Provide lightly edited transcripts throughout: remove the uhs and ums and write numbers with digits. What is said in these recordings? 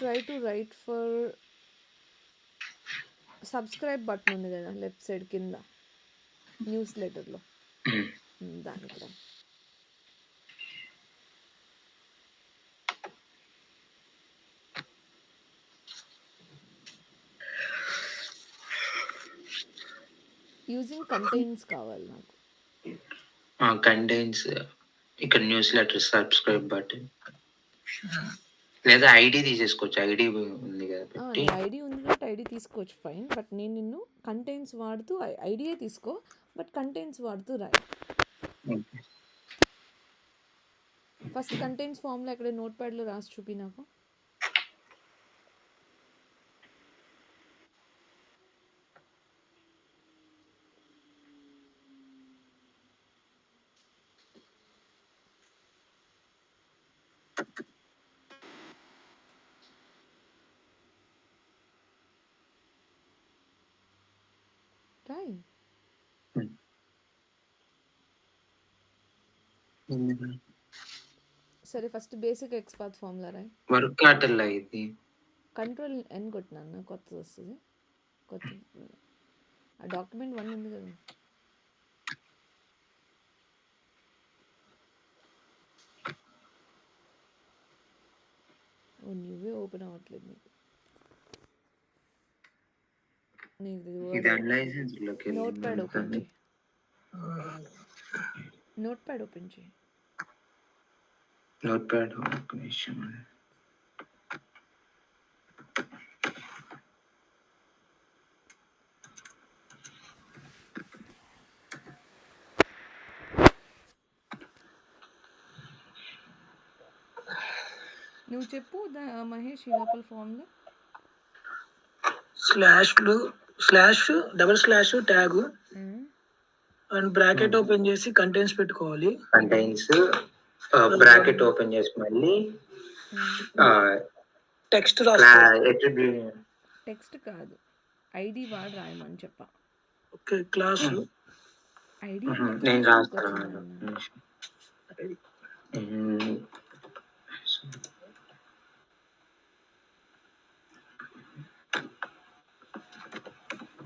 Try to right for subscribe button ఉంది కదా left side కింద న్యూస్ లెటర్లో దానికి రా. యూజింగ్ కంటైన్స్ కావాలి నాకు. కంటైన్స్ ఇక్కడ న్యూస్ లెటర్ సబ్స్క్రైబ్ బటన్ లేదా ఐడి తీసేసుకోవచ్చు. ఐడి ఉంది కదా పెట్టి. నీ ఐడి ఉంది కాబట్టి ఐడి తీసుకోవచ్చు ఫైన్. బట్ నేను నిన్ను కంటైన్స్ వాడుతూ ఐడియే తీసుకో బట్ కంటైన్స్ వాడుతూ రాయి. ఫస్ట్ కంటైన్స్ ఫామ్లో ఎక్కడ నోట్ ప్యాడ్లో రాసి చూపి నాకు. రాయి. సరే ఫస్ట్ బేసిక్ ఎక్స్పాత్ ఫార్ములా రాయి. వర్క్ ఆటల్లో ఇది కంట్రోల్ ఎన్ కొట్టినా కొత్తది వస్తుంది. కొత్త ఆ డాక్యుమెంట్ 1 ఉంది కదా. నువ్వే ఓపెన్ అవ్వట్లేదు నీకు నోట్ ప్యాడ్ ఓపెన్ చేయి. నోట్ ప్యాడ్ ఓపెన్ చేయి. నోట్ ప్యాడ్ ఒక నిమిషం. నువ్వు చెప్పు మహేష్ ఈ లోపల ఫామ్లో slash double slash tag and bracket open చేసి కంటైన్స్ పెట్టుకోవాలి. కంటైన్స్ బ్రాకెట్ ఓపెన్ చేసి మళ్ళీ టెక్స్ట్ టెక్స్ట్ కాదు ఐడి వాడు రాయమని చెప్పా. ఓకే క్లాస్ ఐడి నేను రాస్తాను.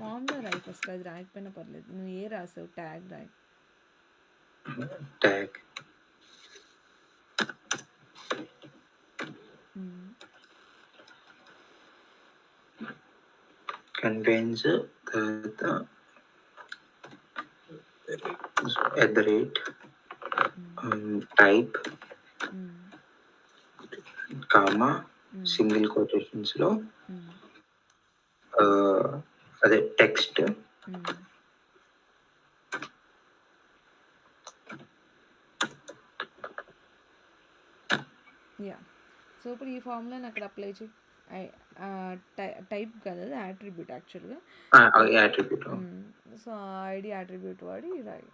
ఫామ్లో రాయి ఫస్ట్. అది రాయకపోయినా పర్లేదు. నువ్వు ఏ రాసావు ట్యాగ్ రాయి. ట్యాగ్ కంటైన్స్ తర్వాత టైప్ కామా సింగిల్ కొటేషన్స్ లో అదే టెక్స్ట్ యా. సో ఇప్పుడు ఈ ఫార్ములాని అక్కడ అప్లై చేయి. టైప్ కదా యాట్రిబ్యూట్ యాక్చువల్గా. యాట్రిబ్యూట్. సో ఐడి యాట్రిబ్యూట్ వాడి రాయి.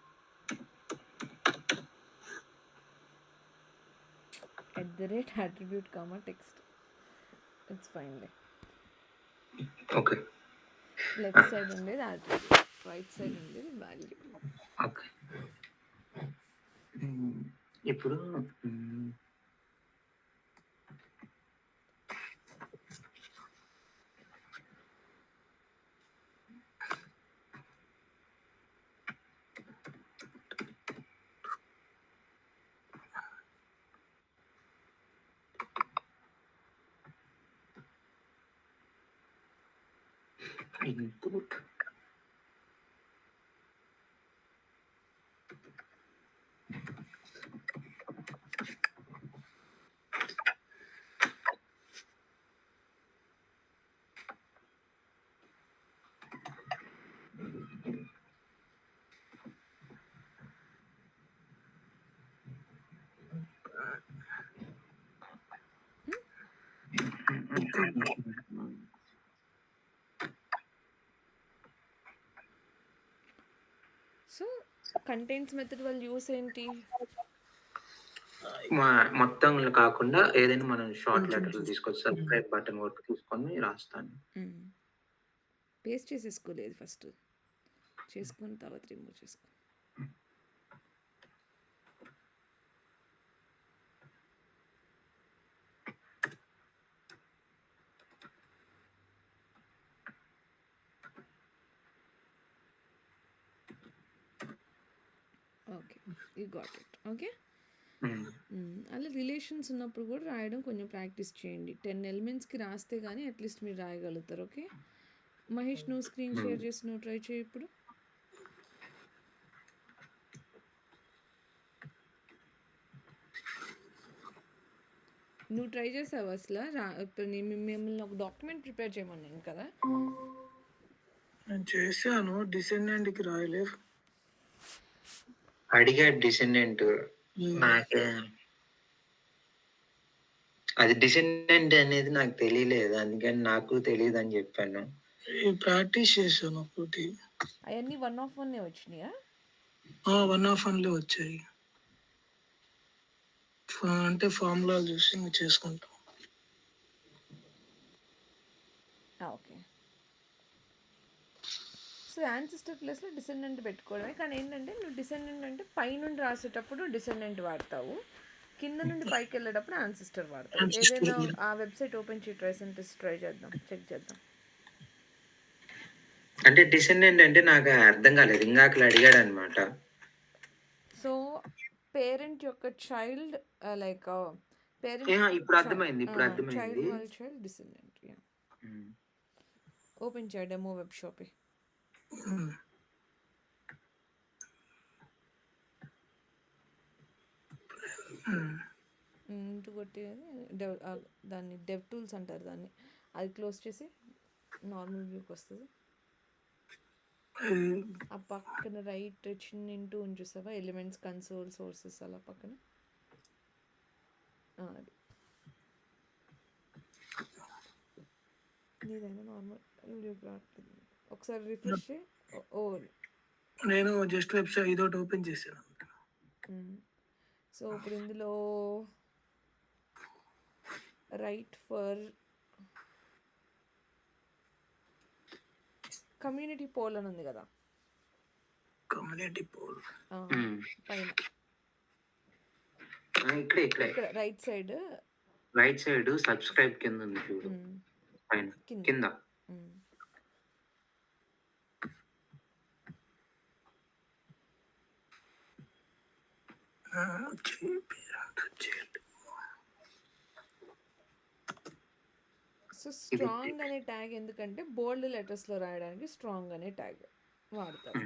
@attribute comma text. ఇట్స్ ఫైన్లే. ఓకే. లెఫ్ట్ సైడ్ ఉండేది యాట్రిబ్యూట్, రైట్ సైడ్ ఉండేది వాల్యూ. ఓకే. ఇప్పుడు input సో కంటైన్స్ మెథడ్ వాళ్ళు యూస్ ఏంటి? మొత్తం కాకుండా ఏదైనా మనం షార్ట్ లెటర్లు తీసుకొచ్చి సబ్స్క్రైబ్ బటన్ వరకు తీసుకొని రాస్తాను. పేస్ట్ చేసేసుకోలేదు ఫస్ట్, చేసుకుని తర్వాత రిమూవ్ చేసుకో. Okay, you got it. Okay, అలా రిలేషన్స్ ఉన్నప్పుడు కూడా రాయడం కొంచెం ప్రాక్టీస్ చేయండి. 10 ఎలిమెంట్స్కి రాస్తే కానీ అట్లీస్ట్ మీరు రాయగలుగుతారు. ఓకే మహేష్, నువ్వు స్క్రీన్ షేర్ చేసి నువ్వు ట్రై చేయి ఇప్పుడు. నువ్వు ట్రై చేసావు అసలు ఇప్పుడు నేను మిమ్మల్ని ఒక డాక్యుమెంట్ ప్రిపేర్ చేయమన్నాను కదా. నేను చేశాను, డిసెండెంట్కి రాయలేదు. అడిగాడు డిసెండెంట్, నాకే అది డిసెండెంట్ అనేది నాకు తెలియలేదు, అందుకని నాకు తెలియదు అని చెప్పాను. ప్రాక్టీస్ చేశాను ఒకటి. అవన్నీ 1 ఆఫ్ 1 వచ్చినాయా? 1 ఆఫ్ 1 వచ్చాయి. అంటే ఫార్ములా చూసి ఇంకా చేసుకుంటాం. ఓకే, సో యాన్సిస్టర్ ప్లేస్లో డిసెండెంట్ పెట్టుకోవడమే. కానీ ఏంటంటే నువ్వు డిసెండెంట్ అంటే పైనుండి రాసేటప్పుడు డిసెండెంట్ వాడతావు, కింద నుండి పైకి వెళ్ళేటప్పుడు యాన్సిస్టర్ వాడతావు. ఏదైనా ఆ వెబ్సైట్ ఓపెన్ చేసి ట్రై చేద్దాం, చెక్ చేద్దాం. అంటే డిసెండెంట్ అంటే నాకు అర్థం కాలేదు, ఇందాక అడిగాడు అనమాట. సో పేరెంట్ యొక్క చైల్డ్ లైక్ ఇప్పుడు అర్థమైంది, చైల్డ్ వాళ్ళ చైల్డ్ డిసెండెంట్. ఓపెన్ చేయ డెమో వెబ్ షాప్. ఇంటి కొట్టి దాన్ని డెవ్ టూల్స్ అంటారు దాన్ని, అది క్లోజ్ చేసి నార్మల్ వ్యూకి వస్తుంది. ఆ పక్కన రైట్ చిన్న ఇంటూ చూసావా, ఎలిమెంట్స్, కన్సోల్, సోర్సెస్ అలా పక్కన అది నీదైనా నార్మల్ వీడియోకి రావట్లేదు. ఒకసారి రిఫ్రెష్ చేయి. ఓ నేను జస్ట్ వెబ్సైట్ ఇదొకటి ఓపెన్ చేశాను. సో ఇప్పుడు ఇందులో రైట్ ఫర్ కమ్యూనిటీ పోల్ అని ఉంది కదా, కమ్యూనిటీ పోల్ పైన ఇక్కడ రైట్ సైడ్ సబ్స్క్రైబ్ కింద ఉంది చూడు, పైన కింద. సో స్ట్రాంగ్ అనే ట్యాగ్ ఎందుకంటే బోల్డ్ లెటర్స్లో రాయడానికి స్ట్రాంగ్ అనే ట్యాగ్ వాడతారు.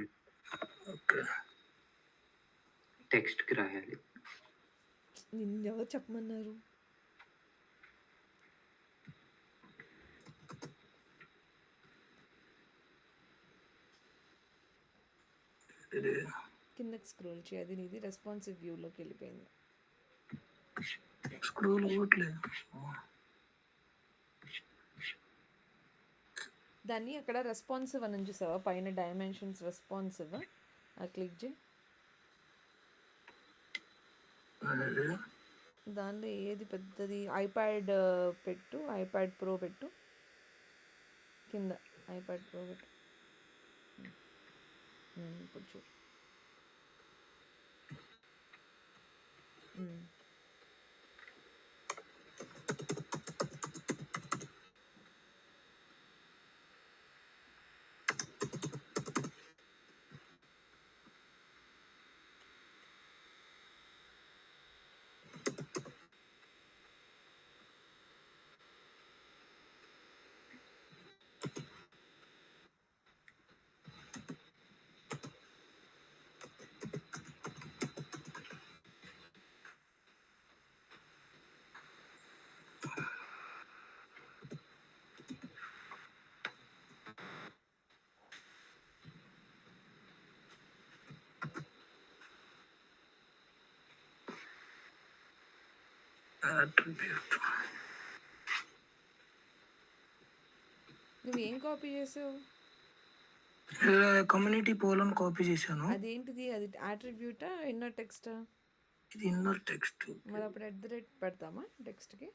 టెక్స్ట్కి రాయాలి. నిన్ను ఎవరు చెప్పమన్నారు? కిందకి స్క్రోల్ చేయది, నీది రెస్పాన్సివ్ వ్యూలోకి వెళ్ళిపోయింది. స్క్రోల్ అవ్వట్లేదు. దాన్ని అక్కడ రెస్పాన్సివ్ అని చూసావా, పైన డైమెన్షన్స్ రెస్పాన్సివ్, క్లిక్ చేయి. దానిలో ఏది పెద్దది? ఐప్యాడ్ పెట్టు, ఐప్యాడ్ ప్రో పెట్టు, కింద ఐప్యాడ్ ప్రో పెట్టు. ఇప్పుడు చూడు. నువ్వేం కాపీ చేసావు? కమ్యూనిటీ పోల్ అని కాపీ చేశాను. అదేంటిది? అది అట్రిబ్యూటా ఇన్నర్ టెక్స్టా? ఇది ఇన్నర్ టెక్స్ట్. మరి అప్పుడు @ పెడతామా టెక్స్ట్కి?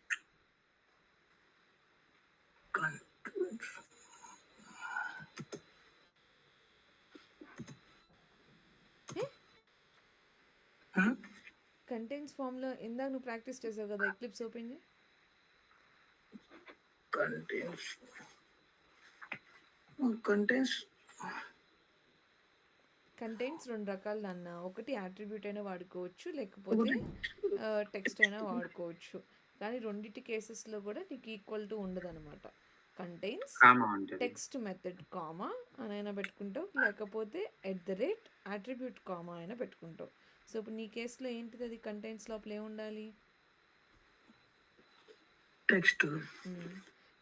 కంటెంట్స్ ఫామ్లో ఇందాక నువ్వు ప్రాక్టీస్ చేసావు కదా, ఎక్లిప్స్ ఓపెన్ చేయి. కంటెంట్స్ కంటెంట్స్ 2 రకాలు నాన్న. ఒకటి యాట్రిబ్యూట్ అయినా వాడుకోవచ్చు, లేకపోతే టెక్స్ట్ అయినా వాడుకోవచ్చు. కానీ రెండిటి కేసెస్‌లో కూడా నీకు ఈక్వల్ టు ఉండదనమాట. కంటెయిన్స్, కామా ఉంటుంది. టెక్స్ట్ మెథడ్ కామా అనైనా పెట్టుకుంటావు, లేకపోతే యాట్రిబ్యూట్ కామా అయినా పెట్టుకుంటావు. సో ఇప్పుడు నీ కేసులో ఏంటిది, అది కంటెంట్స్ లోపల ఏముండాలి? టెక్స్ట్.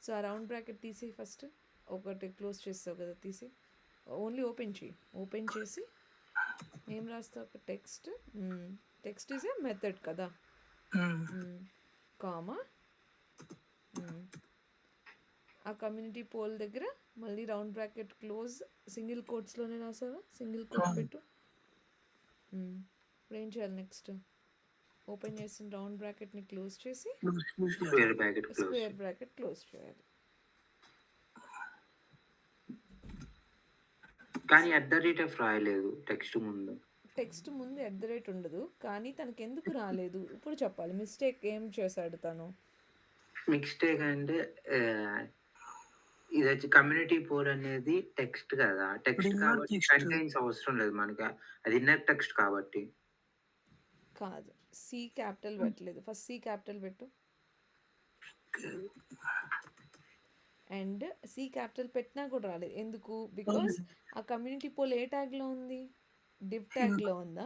సో ఆ రౌండ్ బ్రాకెట్ తీసి ఫస్ట్ ఒకటి క్లోజ్ చేస్తావు కదా, తీసి ఓన్లీ ఓపెన్ చేసి ఏం రాస్తావు? ఒక టెక్స్ట్ ఈజ్ ఏ మెథడ్ కదా, కామా ఆ కమ్యూనిటీ పోల్ దగ్గర మళ్ళీ రౌండ్ బ్రాకెట్ క్లోజ్, సింగిల్ కోట్స్లోనే రాసావా? సింగిల్ కోట్ పెట్టు. ఇప్పుడు ఏం చేయాలి నెక్స్ట్? ఓపెన్ చేసిన రౌండ్ బ్రాకెట్ని క్లోజ్ చేసి స్క్వేర్ బ్రాకెట్ క్లోజ్ చేయాలి. కానీ @ రాయలేదు టెక్స్ట్ ముందు ఉండదు, కానీ తనకి ఎందుకు రాలేదు ఇప్పుడు చెప్పాలి. మిస్టేక్ ఏం చేశాడు తను? మిస్టేక్ అంటే ఇది వచ్చి కమ్యూనిటీ పోల్ అనేది టెక్స్ట్ కదా, టెక్స్ట్ కాబట్టి కంటెంట్స్ అవసరం లేదు మనకి, అది ఇన్నర్ టెక్స్ట్ కాబట్టి. కాదు, సి క్యాపిటల్ పెట్టలేదు. ఫస్ట్ సి క్యాపిటల్ పెట్టు. అండ్ సి క్యాపిటల్ పెట్టినా కూడా రాలేదు ఎందుకు? బికాస్ ఆ కమ్యూనిటీ పోల్ ఏ ట్యాగ్లో ఉంది? డివ్ ట్యాగ్లో ఉందా?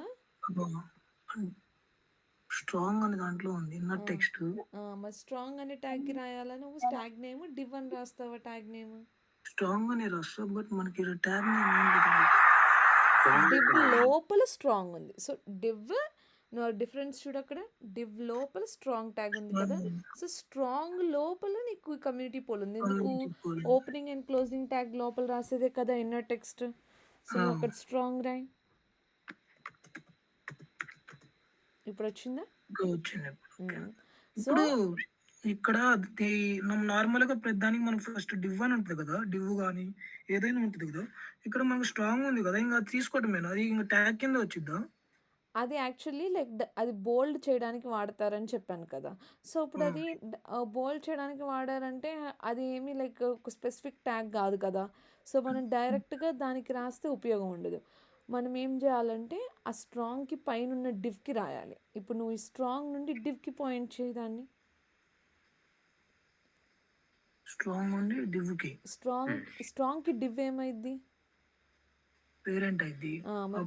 స్ట్రాంగ్ అనే దాంట్లో ఉంది ఇన్నర్ టెక్స్ట్. మరి స్ట్రాంగ్ అనే ట్యాగ్కి రాయాలా నువ్వు? ట్యాగ్ నేమ్ డివ్ అని రాస్తావా? ట్యాగ్ నేమ్ స్ట్రాంగ్ అని రాస్తా, బట్ మనకి ట్యాగ్ నేమ్ డివ్ లోపల స్ట్రాంగ్ ఉంది. సో డివ్ నువ్వు డిఫరెన్స్ చూడు అక్కడ, డివ్ లోపల స్ట్రాంగ్ ట్యాగ్ ఉంది కదా. సో స్ట్రాంగ్ లోపల నీకు కమ్యూనిటీ పోల్ ఉంది. ఎందుకు? ఓపెనింగ్ అండ్ క్లోజింగ్ ట్యాగ్ లోపల రాసేదే కదా ఇన్నర్ టెక్స్ట్. సో అక్కడ స్ట్రాంగ్ రాయి. ఇప్పుడు వచ్చిందా? వచ్చింది. ఇప్పుడు ఇక్కడ నార్మల్ గా ప్రతిదానికి మనకు ఫస్ట్ డివ్ అని ఉంటుంది కదా, డివ్ కానీ ఏదైనా ఉంటుంది కదా. ఇక్కడ మనకు స్ట్రాంగ్ ఉంది కదా, ఇంకా తీసుకోవటమేనా? అది ఇంకా ట్యాగ్ కింద వచ్చిద్దా? అది యాక్చువల్లీ లైక్ అది బోల్డ్ చేయడానికి వాడతారని చెప్పాను కదా. సో ఇప్పుడు అది బోల్డ్ చేయడానికి వాడారంటే అది ఏమీ లైక్ ఒక స్పెసిఫిక్ ట్యాగ్ కాదు కదా. సో మనం డైరెక్ట్గా దానికి రాస్తే ఉపయోగం ఉండదు. మనం ఏం చేయాలంటే ఆ స్ట్రాంగ్కి పైన ఉన్న డివ్కి రాయాలి. ఇప్పుడు నువ్వు ఈ స్ట్రాంగ్ నుండి డివ్కి పాయింట్ చేయదాన్ని. స్ట్రాంగ్ నుండి డివ్కి. స్ట్రాంగ్కి డివ్ ఏమైంది? పేరెంట్ అయింది.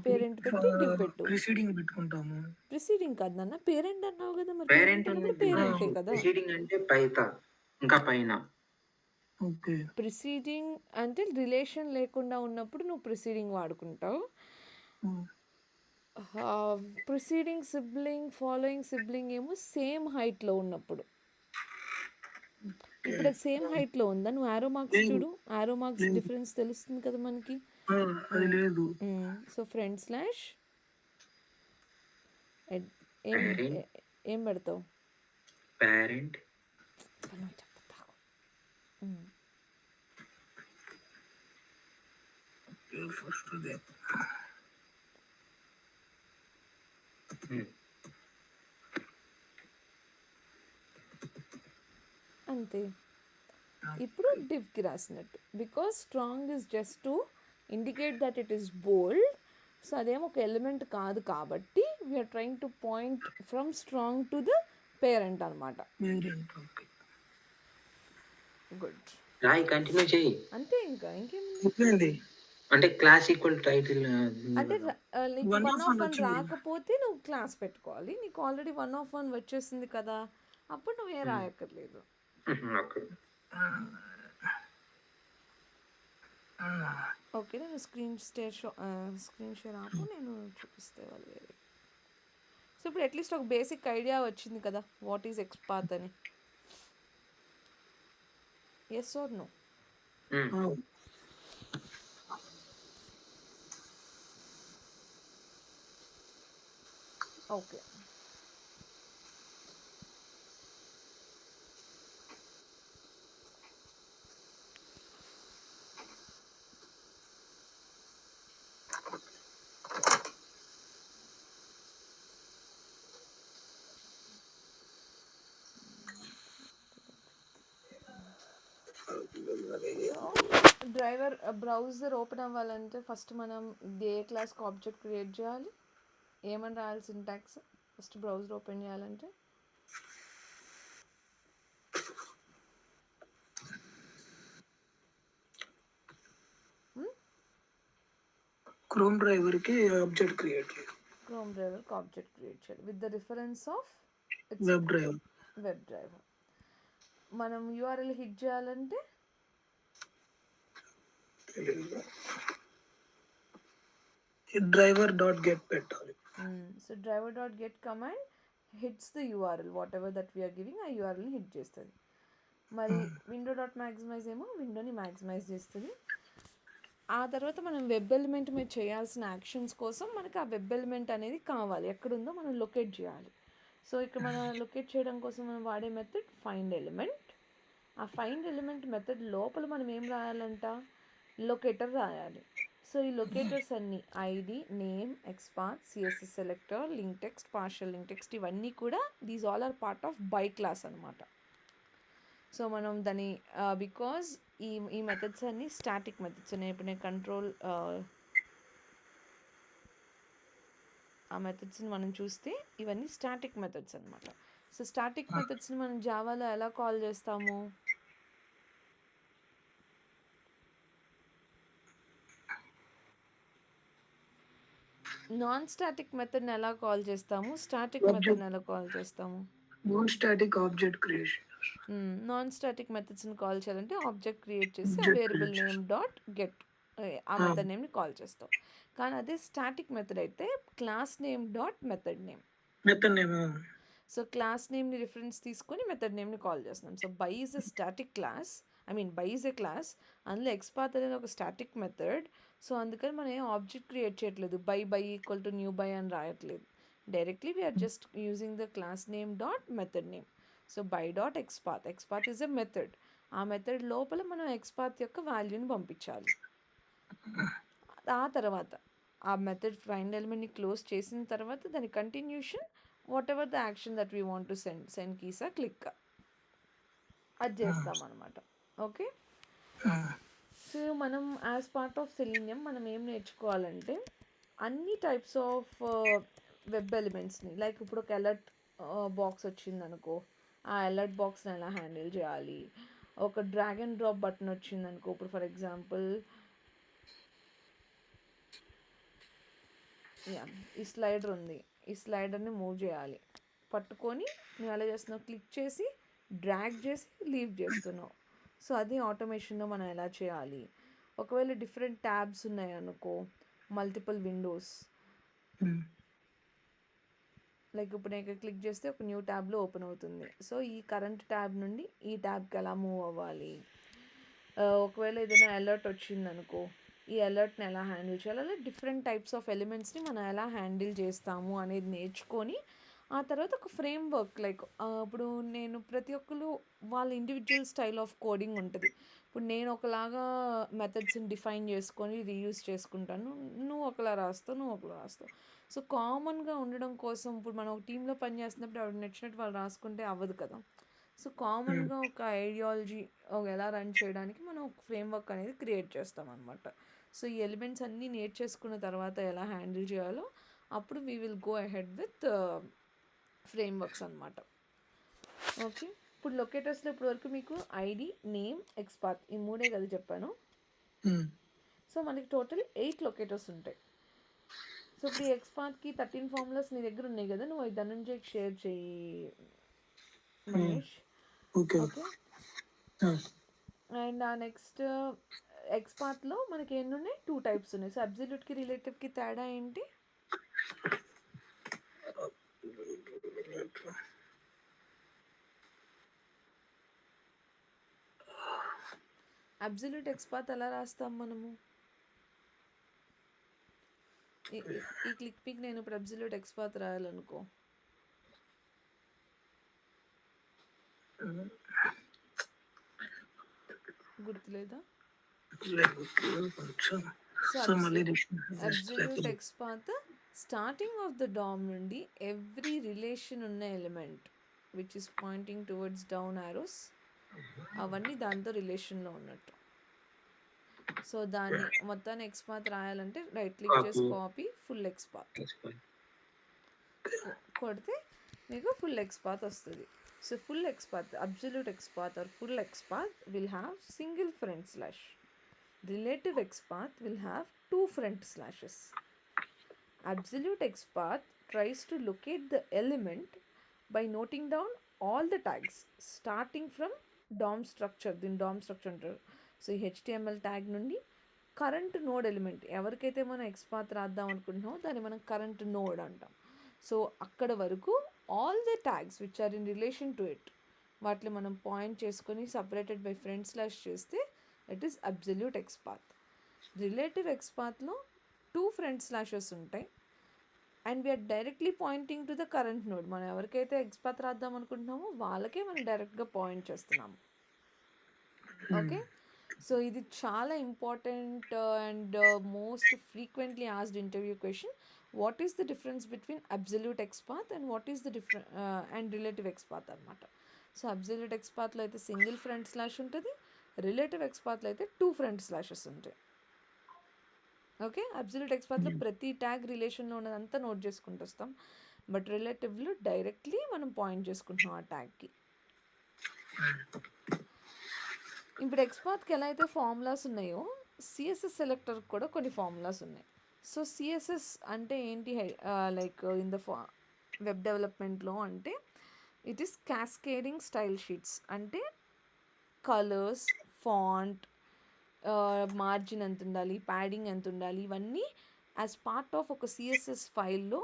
పేరెంట్ పెట్టి డివ్ పెట్టు. ప్రిసీడింగ్ పెట్టుకుంటాము. ప్రిసీడింగ్ కాదు నాన్న, పేరెంట్ అన్నావు కదా. మరి పేరెంట్ పేరెంటే కదా. ప్రిసీడింగ్ అంటే ఇంకా పైన. ఓకే. ప్రిసీడింగ్ అంటే రిలేషన్ లేకుండా ఉన్నప్పుడు నువ్వు ప్రిసీడింగ్ వాడుకుంటావు. ప్రిసీడింగ్ సిబ్లింగ్, ఫాలోయింగ్ సిబ్లింగ్ ఏమో సేమ్ హైట్లో ఉన్నప్పుడు. ఇప్పుడు అది సేమ్ హైట్లో ఉందా? నువ్వు ఆరో మార్క్స్ చూడు, ఆరో మార్క్స్ డిఫరెన్స్ తెలుస్తుంది కదా మనకి. అది లేదు. సో ఫ్రంట్ స్లాష్ ఏం పెడతావు? పేరెంట్. అంతే. ఇప్పుడు డివ్కి రాసినట్టు, because strong is just to indicate that it is bold. So అదేమో ఒక ఎలిమెంట్ కాదు కాబట్టి we are trying to point from strong to the parent అనమాట. గుడ్, కంటిన్యూ చేయి. అంతే, ఇంకేముంది అంటే క్లాస్ ఈక్వల్ టైటిల్ అంటే నీకు 1/1 రాకపోతే నువ్వు క్లాస్ పెట్టుకోవాలి. నీకు ఆల్రెడీ 1/1 వచ్చేసింది కదా, అప్పుడు నువ్వు ఏ రాయక్కర్లేదు. ఓకే, నేను స్క్రీన్ షేర్ ఆపు, నేను చూపిస్తే వాళ్ళు వేరే. సో ఇప్పుడు అట్లీస్ట్ ఒక బేసిక్ ఐడియా వచ్చింది కదా, వాట్ ఈజ్ XPath అని. Yes or no? Okay, driver browser open అవ్వాలంటే ఫస్ట్ మనం ఏ క్లాస్కి ఆబ్జెక్ట్ క్రియేట్ చేయాలి, ఏమని రాయాలి సింటాక్స్ ఫస్ట్ బ్రౌజర్ ఓపెన్ చేయాలంటే? క్రోమ్ డ్రైవర్ కి ఆబ్జెక్ట్ క్రియేట్ చేయాలి. క్రోమ్ డ్రైవర్కి ఆబ్జెక్ట్ క్రియేట్ చేయాలి with the reference of web driver. Web driver. మనం యూఆర్ఎల్ హిట్ చేయాలంటే డ్రైవర్ డాట్ గెట్ పెట్టాలి. So driver dot get command hits the URL whatever that we are giving, ఆ యూఆర్ఎల్ని hit చేస్తుంది. మరి window dot maximise ఏమో విండోని maximise చేస్తుంది. ఆ తర్వాత మనం వెబ్ ఎలిమెంట్ మీద చేయాల్సిన యాక్షన్స్ కోసం మనకి ఆ వెబ్ ఎలిమెంట్ అనేది కావాలి, ఎక్కడుందో మనం లొకేట్ చేయాలి. సో ఇక్కడ మనం లొకేట్ చేయడం కోసం మనం వాడే మెథడ్ ఫైండ్ ఎలిమెంట్. ఆ ఫైండ్ ఎలిమెంట్ మెథడ్ లోపల మనం ఏం రాయాలంట, లొకేటర్ రాయాలి. సో ఈ లొకేటర్స్ అన్నీ ID, name, XPath, CSS selector, link text, partial link text, ఇవన్నీ కూడా these all are part of by class అనమాట. సో మనం దాన్ని బికాజ్ ఈ మెథడ్స్ అన్నీ స్టాటిక్ మెథడ్స్ ఉన్నాయి. ఇప్పుడు నేను కంట్రోల్ ఆ మెథడ్స్ని మనం చూస్తే ఇవన్నీ స్టాటిక్ మెథడ్స్ అనమాట. సో స్టాటిక్ మెథడ్స్ని మనం జావాలో ఎలా కాల్ చేస్తాము? నాన్ స్టాటిక్ మెథడ్ని ఎలా కాల్ చేస్తాము, స్టాటిక్ మెథడ్ని ఎలా కాల్ చేస్తాము? Non static object creation. Non static మెథడ్స్ని కాల్ చేయాలంటే ఆబ్జెక్ట్ క్రియేట్ చేసి వేరియబుల్ నేమ్ డాట్ గెట్ ఆ మెథడ్ నేమ్ని కాల్ చేస్తాం. కానీ అదే స్టాటిక్ మెథడ్ అయితే class name dot method name. So class నేమ్ని రిఫరెన్స్ తీసుకొని మెథడ్ నేమ్ని కాల్ చేస్తున్నాం. So by is a static class, by is a class, అందులో ఎక్స్పాత్ అనేది ఒక స్టాటిక్ మెథడ్. సో అందుకని మనం ఏం ఆబ్జెక్ట్ క్రియేట్ చేయట్లేదు, by equal to new by అని రాయట్లేదు. Directly we're just using the class name dot method name. So by dot XPath is a method. ఆ మెథడ్ లోపల మనం ఎక్స్పాత్ యొక్క వాల్యూని పంపించాలి. ఆ తర్వాత ఆ మెథడ్ ఫైండ్ ఎలిమెంట్ని క్లోజ్ చేసిన తర్వాత దాని continuation whatever the action that we want to send keys click అది చేస్తాం అనమాట. ఓకే, సో మనం యాజ్ పార్ట్ ఆఫ్ సెలీనియం మనం ఏం నేర్చుకోవాలంటే అన్ని టైప్స్ ఆఫ్ వెబ్ ఎలిమెంట్స్ని, లైక్ ఇప్పుడు ఒక అలర్ట్ బాక్స్ వచ్చిందనుకో, ఆ అలర్ట్ బాక్స్ని ఎలా హ్యాండిల్ చేయాలి. ఒక డ్రాగ్ అండ్ డ్రాప్ బటన్ వచ్చిందనుకో, ఇప్పుడు ఫర్ ఎగ్జాంపుల్ ఈ స్లైడర్ ఉంది, ఈ స్లైడర్ని మూవ్ చేయాలి, పట్టుకొని నువ్వు ఎలా చేస్తున్నావు, క్లిక్ చేసి డ్రాగ్ చేసి లీవ్ చేస్తున్నావు. సో అది ఆటోమేషన్లో మనం ఎలా చేయాలి. ఒకవేళ డిఫరెంట్ ట్యాబ్స్ ఉన్నాయనుకో, మల్టిపుల్ విండోస్, లైక్ ఇప్పుడు నేను క్లిక్ చేస్తే ఒక న్యూ ట్యాబ్లో ఓపెన్ అవుతుంది. సో ఈ కరెంట్ ట్యాబ్ నుండి ఈ ట్యాబ్కి ఎలా మూవ్ అవ్వాలి. ఒకవేళ ఏదైనా అలర్ట్ వచ్చిందనుకో, ఈ అలర్ట్ని ఎలా హ్యాండిల్ చేయాలి. అలా డిఫరెంట్ టైప్స్ ఆఫ్ ఎలిమెంట్స్ని మనం ఎలా హ్యాండిల్ చేస్తాము అనేది నేర్చుకొని ఆ తర్వాత ఒక ఫ్రేమ్ వర్క్, లైక్ ఇప్పుడు నేను ప్రతి ఒక్కరు వాళ్ళ ఇండివిజువల్ స్టైల్ ఆఫ్ కోడింగ్ ఉంటుంది. ఇప్పుడు నేను ఒకలాగా మెథడ్స్ని డిఫైన్ చేసుకొని రీయూజ్ చేసుకుంటాను, నువ్వు ఒకలా రాస్తావు. సో కామన్గా ఉండడం కోసం ఇప్పుడు మనం ఒక టీంలో పనిచేస్తున్నప్పుడు ఎవరు నచ్చినట్టు వాళ్ళు రాసుకుంటే అవ్వదు కదా. సో కామన్గా ఒక ఐడియాలజీ ఎలా రన్ చేయడానికి మనం ఒక ఫ్రేమ్వర్క్ అనేది క్రియేట్ చేస్తాం అనమాట. సో ఈ ఎలిమెంట్స్ అన్నీ నేర్చేసుకున్న తర్వాత ఎలా హ్యాండిల్ చేయాలో అప్పుడు we will go ahead with frameworks అనమాట. ఓకే, ఇప్పుడు లొకేటర్స్లో ఇప్పుడు వరకు మీకు ఐడి, నేమ్, ఎక్స్పాత్ ఈ మూడే కదా చెప్పాను. సో మనకి టోటల్ 8 లొకేటర్స్ ఉంటాయి. సో ఇప్పుడు ఈ ఎక్స్పాత్కి 13 ఫార్ములాస్ నీ దగ్గర ఉన్నాయి కదా, నువ్వు ధనంజయ్కి షేర్ చేయి మహేష్. ఓకే, అండ్ ఆ నెక్స్ట్ ఎక్స్పాత్లో మనకి ఎన్ని ఉన్నాయి, 2 టైప్స్ ఉన్నాయి. సో అబ్సల్యూట్కి రిలేటివ్కి తేడా ఏంటి? అబ్సల్యూట్ ఎక్స్పాత్ ఎలా రాస్తాం మనము? ఈ క్లిక్ పిక్ నేను ఇప్పుడు అబ్సల్యూట్ ఎక్స్పాత్ రాయాలనుకో, గుర్తులేదా? Absolute XPath starting of the DOM నుండి ఎవ్రీ రిలేషన్ ఉన్న element which is pointing towards down arrows అవన్నీ దాంతో రిలేషన్లో ఉన్నట్టు. సో దాన్ని మొత్తాన్ని ఎక్స్పాత్ రాయాలంటే రైట్ క్లిక్ చేసి కాపీ ఫుల్ ఎక్స్పాత్ కొడితే మీకు ఫుల్ ఎక్స్పాత్ వస్తుంది. So full XPath, absolute XPath or full XPath will have single front slash. Relative XPath will have 2 front slashes. Absolute XPath tries to locate the element by noting down all the tags starting from DOM structure. దీని DOM structure అంటారు. So ఈ HTML tag నుండి current node element ఎవరికైతే మనం XPath రాద్దాం అనుకుంటున్నామో దాన్ని మనం కరెంట్ నోడ్ అంటాం. సో అక్కడ వరకు all the tags which are in relation to it వాటిని మనం పాయింట్ చేసుకొని సపరేటెడ్ బై ఫ్రంట్ స్లాష్ చేస్తే it is absolute XPath. Relative ఎక్స్పాత్లో 2 front slashes ఉంటాయి and we're directly pointing to the current node. మనం ఎవరికైతే ఎక్స్పాత్ రాద్దాం అనుకుంటున్నామో వాళ్ళకే మనం డైరెక్ట్గా పాయింట్ చేస్తున్నాము. ఓకే, సో ఇది చాలా important and most frequently asked interview question. What is the difference between absolute XPath and what is the and relative XPath అనమాట. సో అబ్సల్యూట్ ఎక్స్పాత్లో అయితే సింగిల్ ఫ్రంట్ స్లాష్ ఉంటుంది, రిలేటివ్ ఎక్స్పాత్లో అయితే 2 front slashes ఉంటాయి. Okay, absolute ఎక్స్పాత్లో ప్రతి tag రిలేషన్లో ఉన్నదంతా note చేసుకుంటూ వస్తాం, బట్ రిలేటివ్లో డైరెక్ట్లీ మనం పాయింట్ చేసుకుంటున్నాం ఆ ట్యాగ్కి. ఇప్పుడు ఎక్స్పాత్కి ఎలా అయితే ఫార్ములాస్ ఉన్నాయో సిఎస్ఎస్ సెలెక్టర్కి కూడా కొన్ని ఫార్ములాస్ ఉన్నాయి. సో సిఎస్ఎస్ అంటే ఏంటి, లైక్ ఇన్ ద వెబ్ డెవలప్మెంట్లో అంటే it is cascading style sheets. అంటే కలర్స్, ఫాంట్, మార్జిన్ ఎంత ఉండాలి, ప్యాడింగ్ ఎంత ఉండాలి, ఇవన్నీ యాజ్ పార్ట్ ఆఫ్ ఒక సిఎస్ఎస్ ఫైల్లో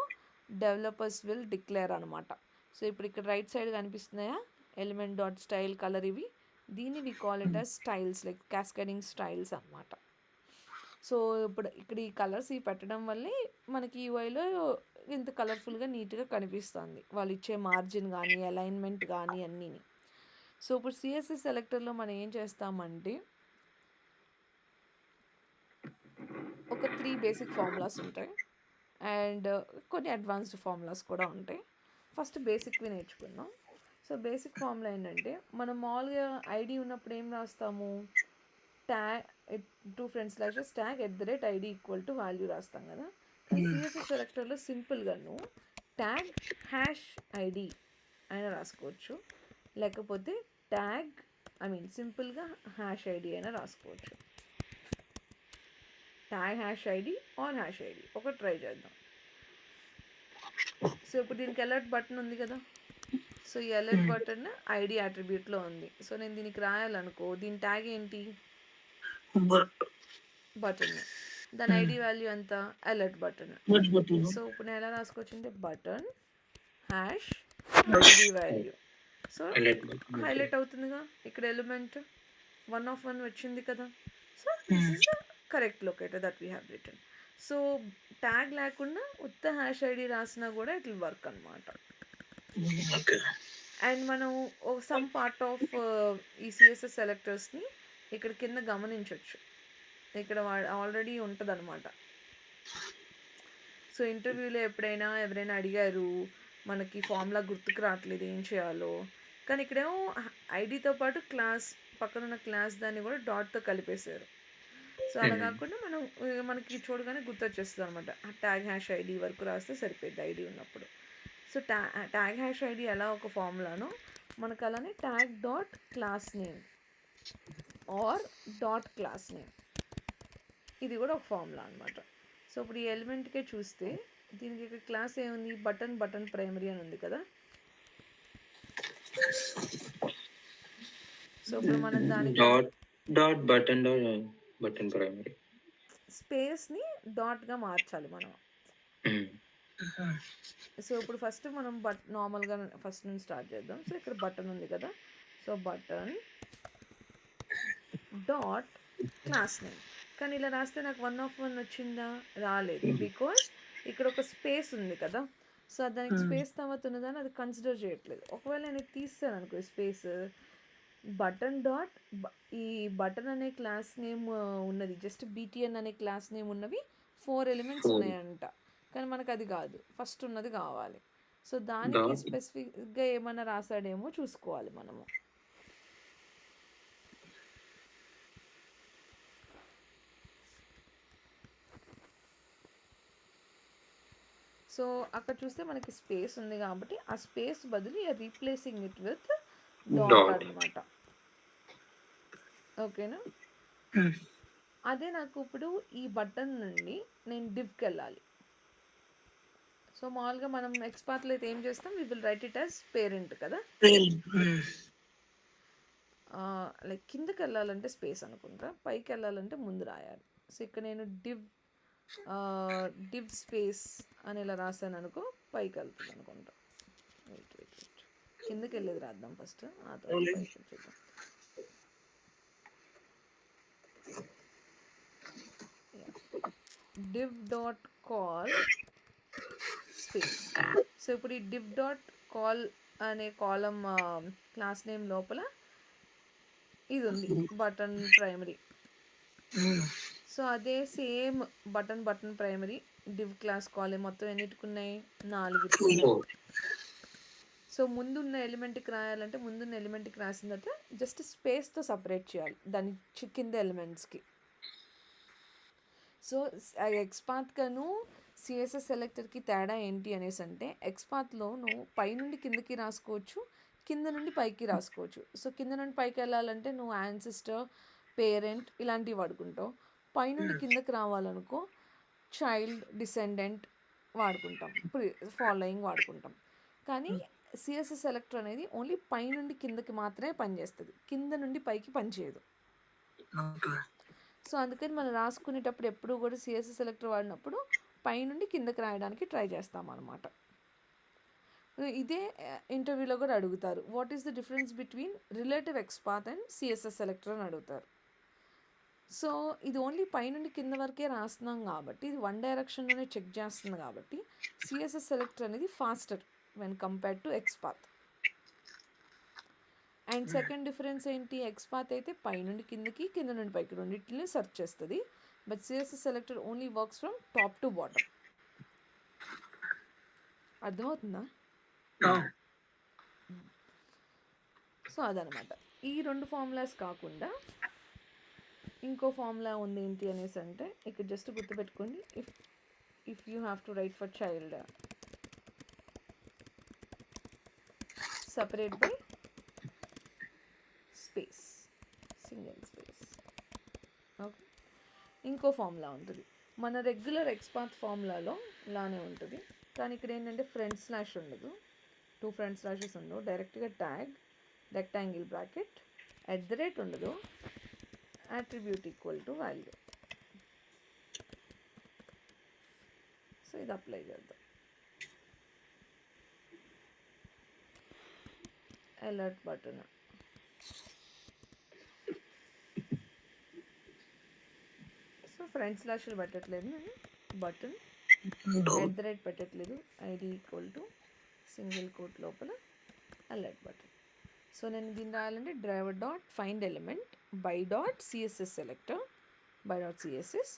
డెవలపర్స్ విల్ డిక్లేర్ అనమాట. సో ఇప్పుడు ఇక్కడ రైట్ సైడ్ కనిపిస్తున్నాయా ఎలిమెంట్ డాట్ స్టైల్ కలర్, ఇవి దీన్ని we call it as styles, like cascading styles అనమాట. సో ఇప్పుడు ఇక్కడ ఈ కలర్స్ ఇవి పెట్టడం వల్లే మనకి యూఐలో ఇంత కలర్ఫుల్గా నీట్గా కనిపిస్తుంది, వాళ్ళు ఇచ్చే మార్జిన్ కానీ అలైన్మెంట్ కానీ అన్నీని. సో ఇప్పుడు సిఎస్ఎస్ సెలెక్టర్లో మనం ఏం చేస్తామంటే ఒక 3 బేసిక్ ఫార్ములాస్ ఉంటాయి అండ్ కొన్ని అడ్వాన్స్డ్ ఫార్ములాస్ కూడా ఉంటాయి. ఫస్ట్ బేసిక్వి నేర్చుకుందాం. సో బేసిక్ ఫార్ములా ఏంటంటే మనం మామూలుగా ఐడి ఉన్నప్పుడు ఏం రాస్తాము, tag 2 front slashes tag @id equal to value రాస్తాం కదా. కానీ సిఎస్ఎస్ సెలెక్టర్లో సింపుల్గాను ట్యాగ్ #id అయినా రాసుకోవచ్చు, లేకపోతే ట్యాగ్ సింపుల్గా #id అయినా రాసుకోవచ్చు. ట్యాగ్ #id ఆర్ #id ఒక ట్రై చేద్దాం. సో ఇప్పుడు దీనికి అలర్ట్ బటన్ ఉంది కదా. సో ఈ అలర్ట్ బటన్ ఐడి అట్రిబ్యూట్లో ఉంది. సో నేను దీనికి రాయాలనుకో, దీని ట్యాగ్ ఏంటి, బటన్. దాని ఐడి వాల్యూ ఎంత, అలర్ట్ బటన్. సో ఇప్పుడు నేను ఎలా రాసుకోవచ్చు అంటే button #id value. So highlight అవుతుందిగా ఇక్కడ ఎలిమెంట్ 1 of 1 వచ్చింది కదా. So this is the correct locator that we have return. So tag లేకుండా ఉత్త #id రాసినా కూడా ఇట్ విల్ వర్క్ అనమాట. అండ్ మనం సమ్ పార్ట్ ఆఫ్ ఈ సిఎస్ఎస్ సెలెక్టర్స్ని ఇక్కడ కింద గమనించవచ్చు. ఇక్కడ ఆల్రెడీ ఉంటుంది అనమాట. సో ఇంటర్వ్యూలో ఎప్పుడైనా ఎవరైనా అడిగారు మనకి ఫార్ములా గుర్తుకు రావట్లేదు ఏం చేయాలో, కానీ ఇక్కడేమో ఐడితో పాటు క్లాస్ పక్కన ఉన్న క్లాస్ దాన్ని కూడా డాట్తో కలిపేశారు. సో అలా కాకుండా మనకి చూడగానే గుర్తొచ్చేస్తుంది అనమాట. ట్యాగ్ #id వరకు రాస్తే సరిపోద్ది ఐడి ఉన్నప్పుడు. సో ట్యాగ్ #id ఎలా ఒక ఫార్ములానో మనకు అలానే tag dot class name or dot class name ఇది కూడా ఒక ఫార్ములా అనమాట. సో ఇప్పుడు ఈ ఎలిమెంట్కే చూస్తే దీనికి ఇక్కడ క్లాస్ ఏముంది, బటన్ ప్రైమరీ అని ఉంది కదా. సో ఇప్పుడు మనం దానికి బటన్ ప్రైమరీ స్పేస్ని డాట్గా మార్చాలి మనం. సో ఇప్పుడు ఫస్ట్ మనం నార్మల్గా ఫస్ట్ నుంచి స్టార్ట్ చేద్దాం. సో ఇక్కడ బటన్ ఉంది కదా. So button dot class name, కానీ ఇలా రాస్తే నాకు 1 of 1 వచ్చిందా, రాలేదు, బికాజ్ ఇక్కడ ఒక స్పేస్ ఉంది కదా. సో దానికి స్పేస్ తర్వాత ఉన్నదాన్ని అది కన్సిడర్ చేయట్లేదు. ఒకవేళ నేను తీస్తాను అనుకో స్పేస్, బటన్ డాట్ ఈ బటన్ అనే క్లాస్ నేమ్ ఉన్నది, జస్ట్ BTN అనే క్లాస్ నేమ్ ఉన్నవి 4 ఎలిమెంట్స్ ఉన్నాయంట, కానీ మనకు అది కాదు, ఫస్ట్ ఉన్నది కావాలి. సో దానికి స్పెసిఫిక్గా ఏమైనా రాసాడేమో చూసుకోవాలి మనము. సో అక్కడ చూస్తే మనకి స్పేస్ ఉంది కాబట్టి ఆ స్పేస్ బదులు replacing it with dot dot. అనమాట. ఓకేనా? Hmm. అదే నాకు ఇప్పుడు ఈ బటన్ నుండి నేను డివ్కి వెళ్ళాలి. సో మామూలుగా మనం ఎక్స్పాత్లో అయితే ఏం చేస్తాం, we will write it as parent కదా. Hmm. లైక్ కిందకి వెళ్ళాలంటే స్పేస్ అనుకుంటా, పైకి వెళ్ళాలంటే ముందు రాయాలి. సో ఇక్కడ నేను డివ్ స్పేస్ అని ఇలా రాశాను అనుకో, పైకి వెళ్తుంది అనుకుంటా. వెయిట్ కిందకి వెళ్ళేది రాద్దాం ఫస్ట్, ఆ తర్వాత పైకి వచ్చేద్దాం. div dot call space. So ఇప్పుడు ఈ div డాట్ కాల్ అనే కాలం క్లాస్ నేమ్ లోపల ఇది ఉంది, బటన్ ప్రైమరీ. సో అదే same button primary div class call మొత్తం ఎన్నిటికి ఉన్నాయి, 4 సో ముందున్న ఎలిమెంట్కి రాయాలంటే ముందున్న ఎలిమెంట్కి రాసిన తర్వాత జస్ట్ స్పేస్తో సపరేట్ చేయాలి దాని కింద ఎలిమెంట్స్కి. సో ఎక్స్పాత్కను సిఎస్ఎస్ సెలెక్టర్కి తేడా ఏంటి అనేసి అంటే, ఎక్స్పాత్లో నువ్వు పైనుండి కిందకి రాసుకోవచ్చు, కింద నుండి పైకి రాసుకోవచ్చు. సో కింద నుండి పైకి వెళ్ళాలంటే నువ్వు యాన్సిస్టర్, పేరెంట్ ఇలాంటివి వాడుకుంటావు. పైనుండి కిందకి రావాలనుకో చైల్డ్, డిసెండెంట్ వాడుకుంటాం, ఫాలోయింగ్ వాడుకుంటాం. కానీ సిఎస్ఎస్ సెలెక్టర్ అనేది ఓన్లీ పైనుండి కిందకి మాత్రమే పనిచేస్తుంది, కింద నుండి పైకి పనిచేయదు. సో అందుకని మనం రాసుకునేటప్పుడు ఎప్పుడు కూడా సిఎస్ఎస్ సెలెక్టర్ వాడినప్పుడు పైనుండి కిందకి రాయడానికి ట్రై చేస్తాం అనమాట. ఇదే ఇంటర్వ్యూలో కూడా అడుగుతారు, what is the difference between relative XPath and CSS selector అని అడుగుతారు. సో ఇది ఓన్లీ పైనుండి కింద వరకే రాస్తున్నాం కాబట్టి, ఇది వన్ డైరెక్షన్లోనే చెక్ చేస్తుంది కాబట్టి సిఎస్ఎస్ సెలెక్టర్ అనేది faster when compared to XPath. And second difference ఏంటి, ఎక్స్పాత్ అయితే పైనుండి కిందకి, కింద నుండి పైకి రెండింటిని సెర్చ్ చేస్తుంది. But CSS selector only works from top to bottom. అర్థమవుతుందా? సో అదనమాట. ఈ 2 ఫార్ములాస్ కాకుండా ఇంకో ఫార్ములా ఉంది ఏంటి అనేసి అంటే, ఇక్కడ జస్ట్ గుర్తుపెట్టుకోండి, if you have to right for child separate by space, single space. Okay, ఇంకో ఫార్ములా ఉంటుంది మన రెగ్యులర్ ఎక్స్పాత్ ఫార్ములాలో లానే ఉంటుంది, కానీ ఇక్కడ ఏంటంటే ఫ్రంట్ స్లాష్ ఉండదు, 2 ఫ్రంట్ స్లాషెస్ ఉండవు, డైరెక్ట్గా ట్యాగ్, రెక్టాంగిల్ బ్రాకెట్, @ ఉండదు, attribute equal to value. So ఇది అప్లై చేద్దాం. అలర్ట్ బటన్, సో ఫ్రంట్ స్లాష్లు పెట్టట్లేదు నేను, బటన్ @ పెట్టట్లేదు, ID equal to single quote లోపల అలర్ట్ బటన్. సో నేను దీన్ని రాయాలంటే driver dot find element by dot CSS selector, by dot CSS,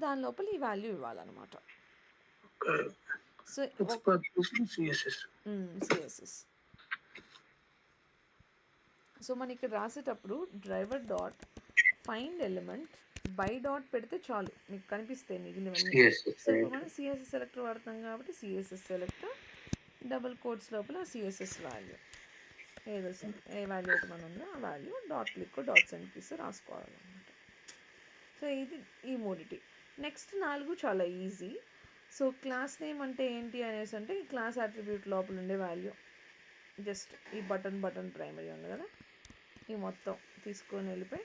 దాని లోపల ఈ వాల్యూ ఇవ్వాలన్నమాట. So CSS. సో మనం ఇక్కడ రాసేటప్పుడు driver dot find element by dot పెడితే చాలు, మీకు కనిపిస్తాయి మిగిలినవన్నీ. సో ఇప్పుడు మనం సిఎస్ఎస్ సెలెక్టర్ వాడతాం కాబట్టి సిఎస్ఎస్ సెలెక్టర్ డబుల్ కోట్స్ లోపల సిఎస్ఎస్ వాల్యూ ఏ వాల్యూ అయితే మనం ఉందో ఆ value dot click, dot send keys రాసుకోవాలన్నమాట. సో ఇది ఈ మూడిటి. నెక్స్ట్ 4 చాలా ఈజీ. సో క్లాస్ నేమ్ అంటే ఏంటి అనేసి అంటే, ఈ క్లాస్ అట్రిబ్యూట్ లోపల ఉండే వాల్యూ జస్ట్ ఈ బటన్ ప్రైమరీ ఉంది కదా, ఈ మొత్తం తీసుకొని వెళ్ళిపోయి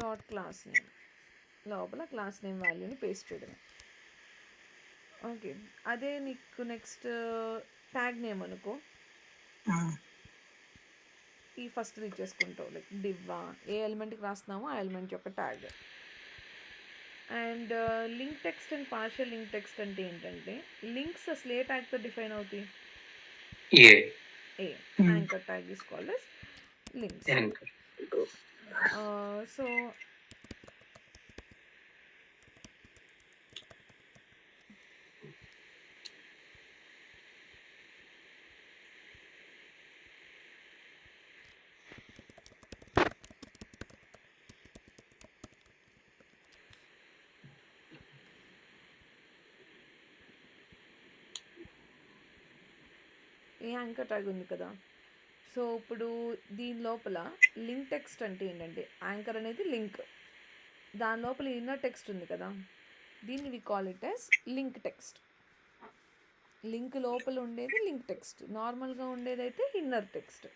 డాట్ క్లాస్ నేమ్ లోపల క్లాస్ నేమ్ వాల్యూని పేస్ట్ చేయడమే. ఓకే, అదే నీకు నెక్స్ట్ ట్యాగ్ నేమ్ అనుకో, ఈ ఫస్ట్ ఇచ్చేసుకుంటావు, లైక్ డివ్వా, ఏ ఎలిమెంట్కి రాస్తున్నామో ఆ ఎలిమెంట్ యొక్క tag. And link text and partial link text అంటే ఏంటంటే, లింక్స్ అసలు ఏ ట్యాగ్తో డిఫైన్ అవుతాయి, a anchor tag is called as links. So ఈ యాంకర్ ట్యాగ్ ఉంది కదా. సో ఇప్పుడు దీని లోపల లింక్ టెక్స్ట్ అంటే ఏంటంటే యాంకర్ అనేది లింక్, దాని లోపల ఇన్నర్ టెక్స్ట్ ఉంది కదా, దీన్ని we call it as link text. Link లోపల ఉండేది లింక్ టెక్స్ట్, నార్మల్గా ఉండేదైతే ఇన్నర్ టెక్స్ట్.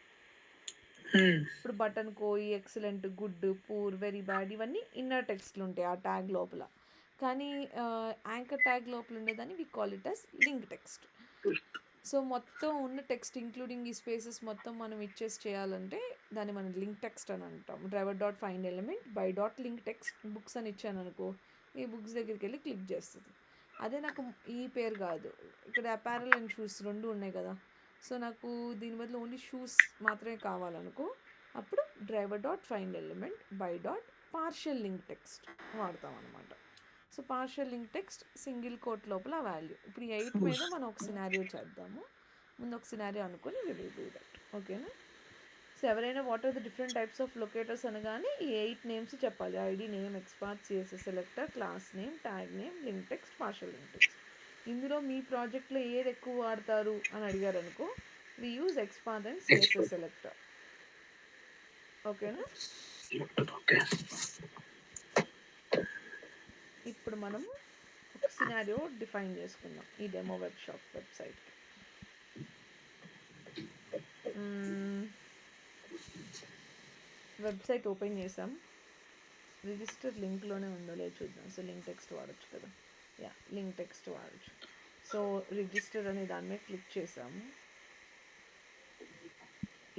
ఇప్పుడు బటన్ కోయి, excellent, good, poor, very bad ఇవన్నీ ఇన్నర్ టెక్స్ట్లు ఉంటాయి ఆ ట్యాగ్ లోపల. కానీ యాంకర్ ట్యాగ్ లోపల ఉండేదాన్ని we call it as link text. So మొత్తం ఉన్న టెక్స్ట్ ఇంక్లూడింగ్ ఈ స్పేసెస్ మొత్తం మనం ఇచ్చేసి చేయాలంటే దాన్ని మనం లింక్ టెక్స్ట్ అని అంటాం. Driver dot find element by dot link text books అని ఇచ్చాను అనుకో, ఈ బుక్స్ దగ్గరికి వెళ్ళి క్లిక్ చేస్తుంది. అదే నాకు ఈ పేరు కాదు, ఇక్కడ అపారల్ అండ్ షూస్ రెండు ఉన్నాయి కదా, సో నాకు దీని బదులు ఓన్లీ షూస్ మాత్రమే కావాలనుకో, అప్పుడు driver dot find element by dot partial link text వాడతాం అనమాట. So partial link text single quote లోపల వాల్యూ. ఇప్పుడు 8 మీద మనం ఒక సినారియో చేద్దాము. ముందు ఒక సినారియో అనుకొని వి విల్ డూ దట్. ఓకేనా. సో ఎవరైనా what are the different types of locators అనగానే ఈ 8 నేమ్స్ చెప్పాలి. ID name, XPath, CSS selector, class name, tag name, link text, partial link text. ఇందులో మీ ప్రాజెక్ట్లో ఏది ఎక్కువ వాడతారు అని అడిగారు అనుకో, we use XPath and CSS selector. ఓకేనా. ఇప్పుడు మనం ఒక సినారియో డిఫైన్ చేసుకుందాం ఈ demo web shop website. Website open చేసాం, రిజిస్టర్ లింక్లోనే ఉందో లేదో చూద్దాం. సో లింక్ టెక్స్ట్ వాడచ్చు కదా, యా లింక్ టెక్స్ట్ వాడచ్చు. సో రిజిస్టర్ అనే దాని మీద క్లిక్ చేసాము.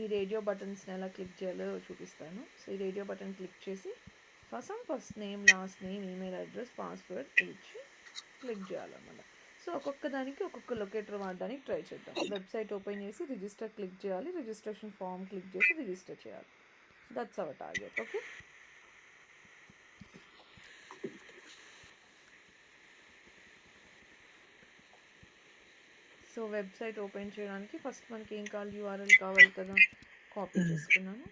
ఈ రేడియో బటన్స్ని ఎలా క్లిక్ చేయాలో చూపిస్తాను. సో ఈ రేడియో బటన్ క్లిక్ చేసి first name, last name, email address, password ఇచ్చి క్లిక్ చేయాలన్నమాట. సో ఒక్కొక్క దానికి ఒక్కొక్క లొకేటర్ వాడడానికి ట్రై చేద్దాం. వెబ్సైట్ ఓపెన్ చేసి రిజిస్టర్ క్లిక్ చేయాలి, రిజిస్ట్రేషన్ ఫామ్ క్లిక్ చేసి రిజిస్టర్ చేయాలి. That's our target. Okay. So website open చేయడానికి ఫస్ట్ మనకి ఏం కావాలి, యూఆర్ఎల్ కావాలి కదా, కాపీ చేసుకున్నాను.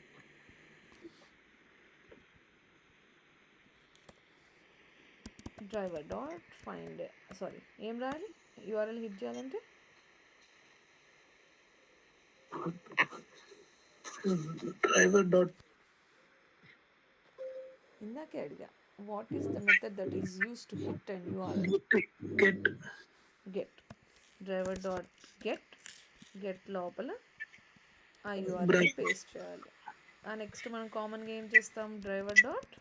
డ్రైవర్ డాట్ ఫైండ్, సారీ ఏం రాయాలి, యూఆర్ఎల్ హిట్ చేయాలంటే డ్రైవర్ డాట్, ఇందాకే అడిగా what is the method that is use to hit and URL. Get driver dot get లోపల ఆ యూఆర్ఎల్ పేస్ట్ చేయాలి. ఆ నెక్స్ట్ మనం కామన్గా ఏం చేస్తాం, డ్రైవర్ డాట్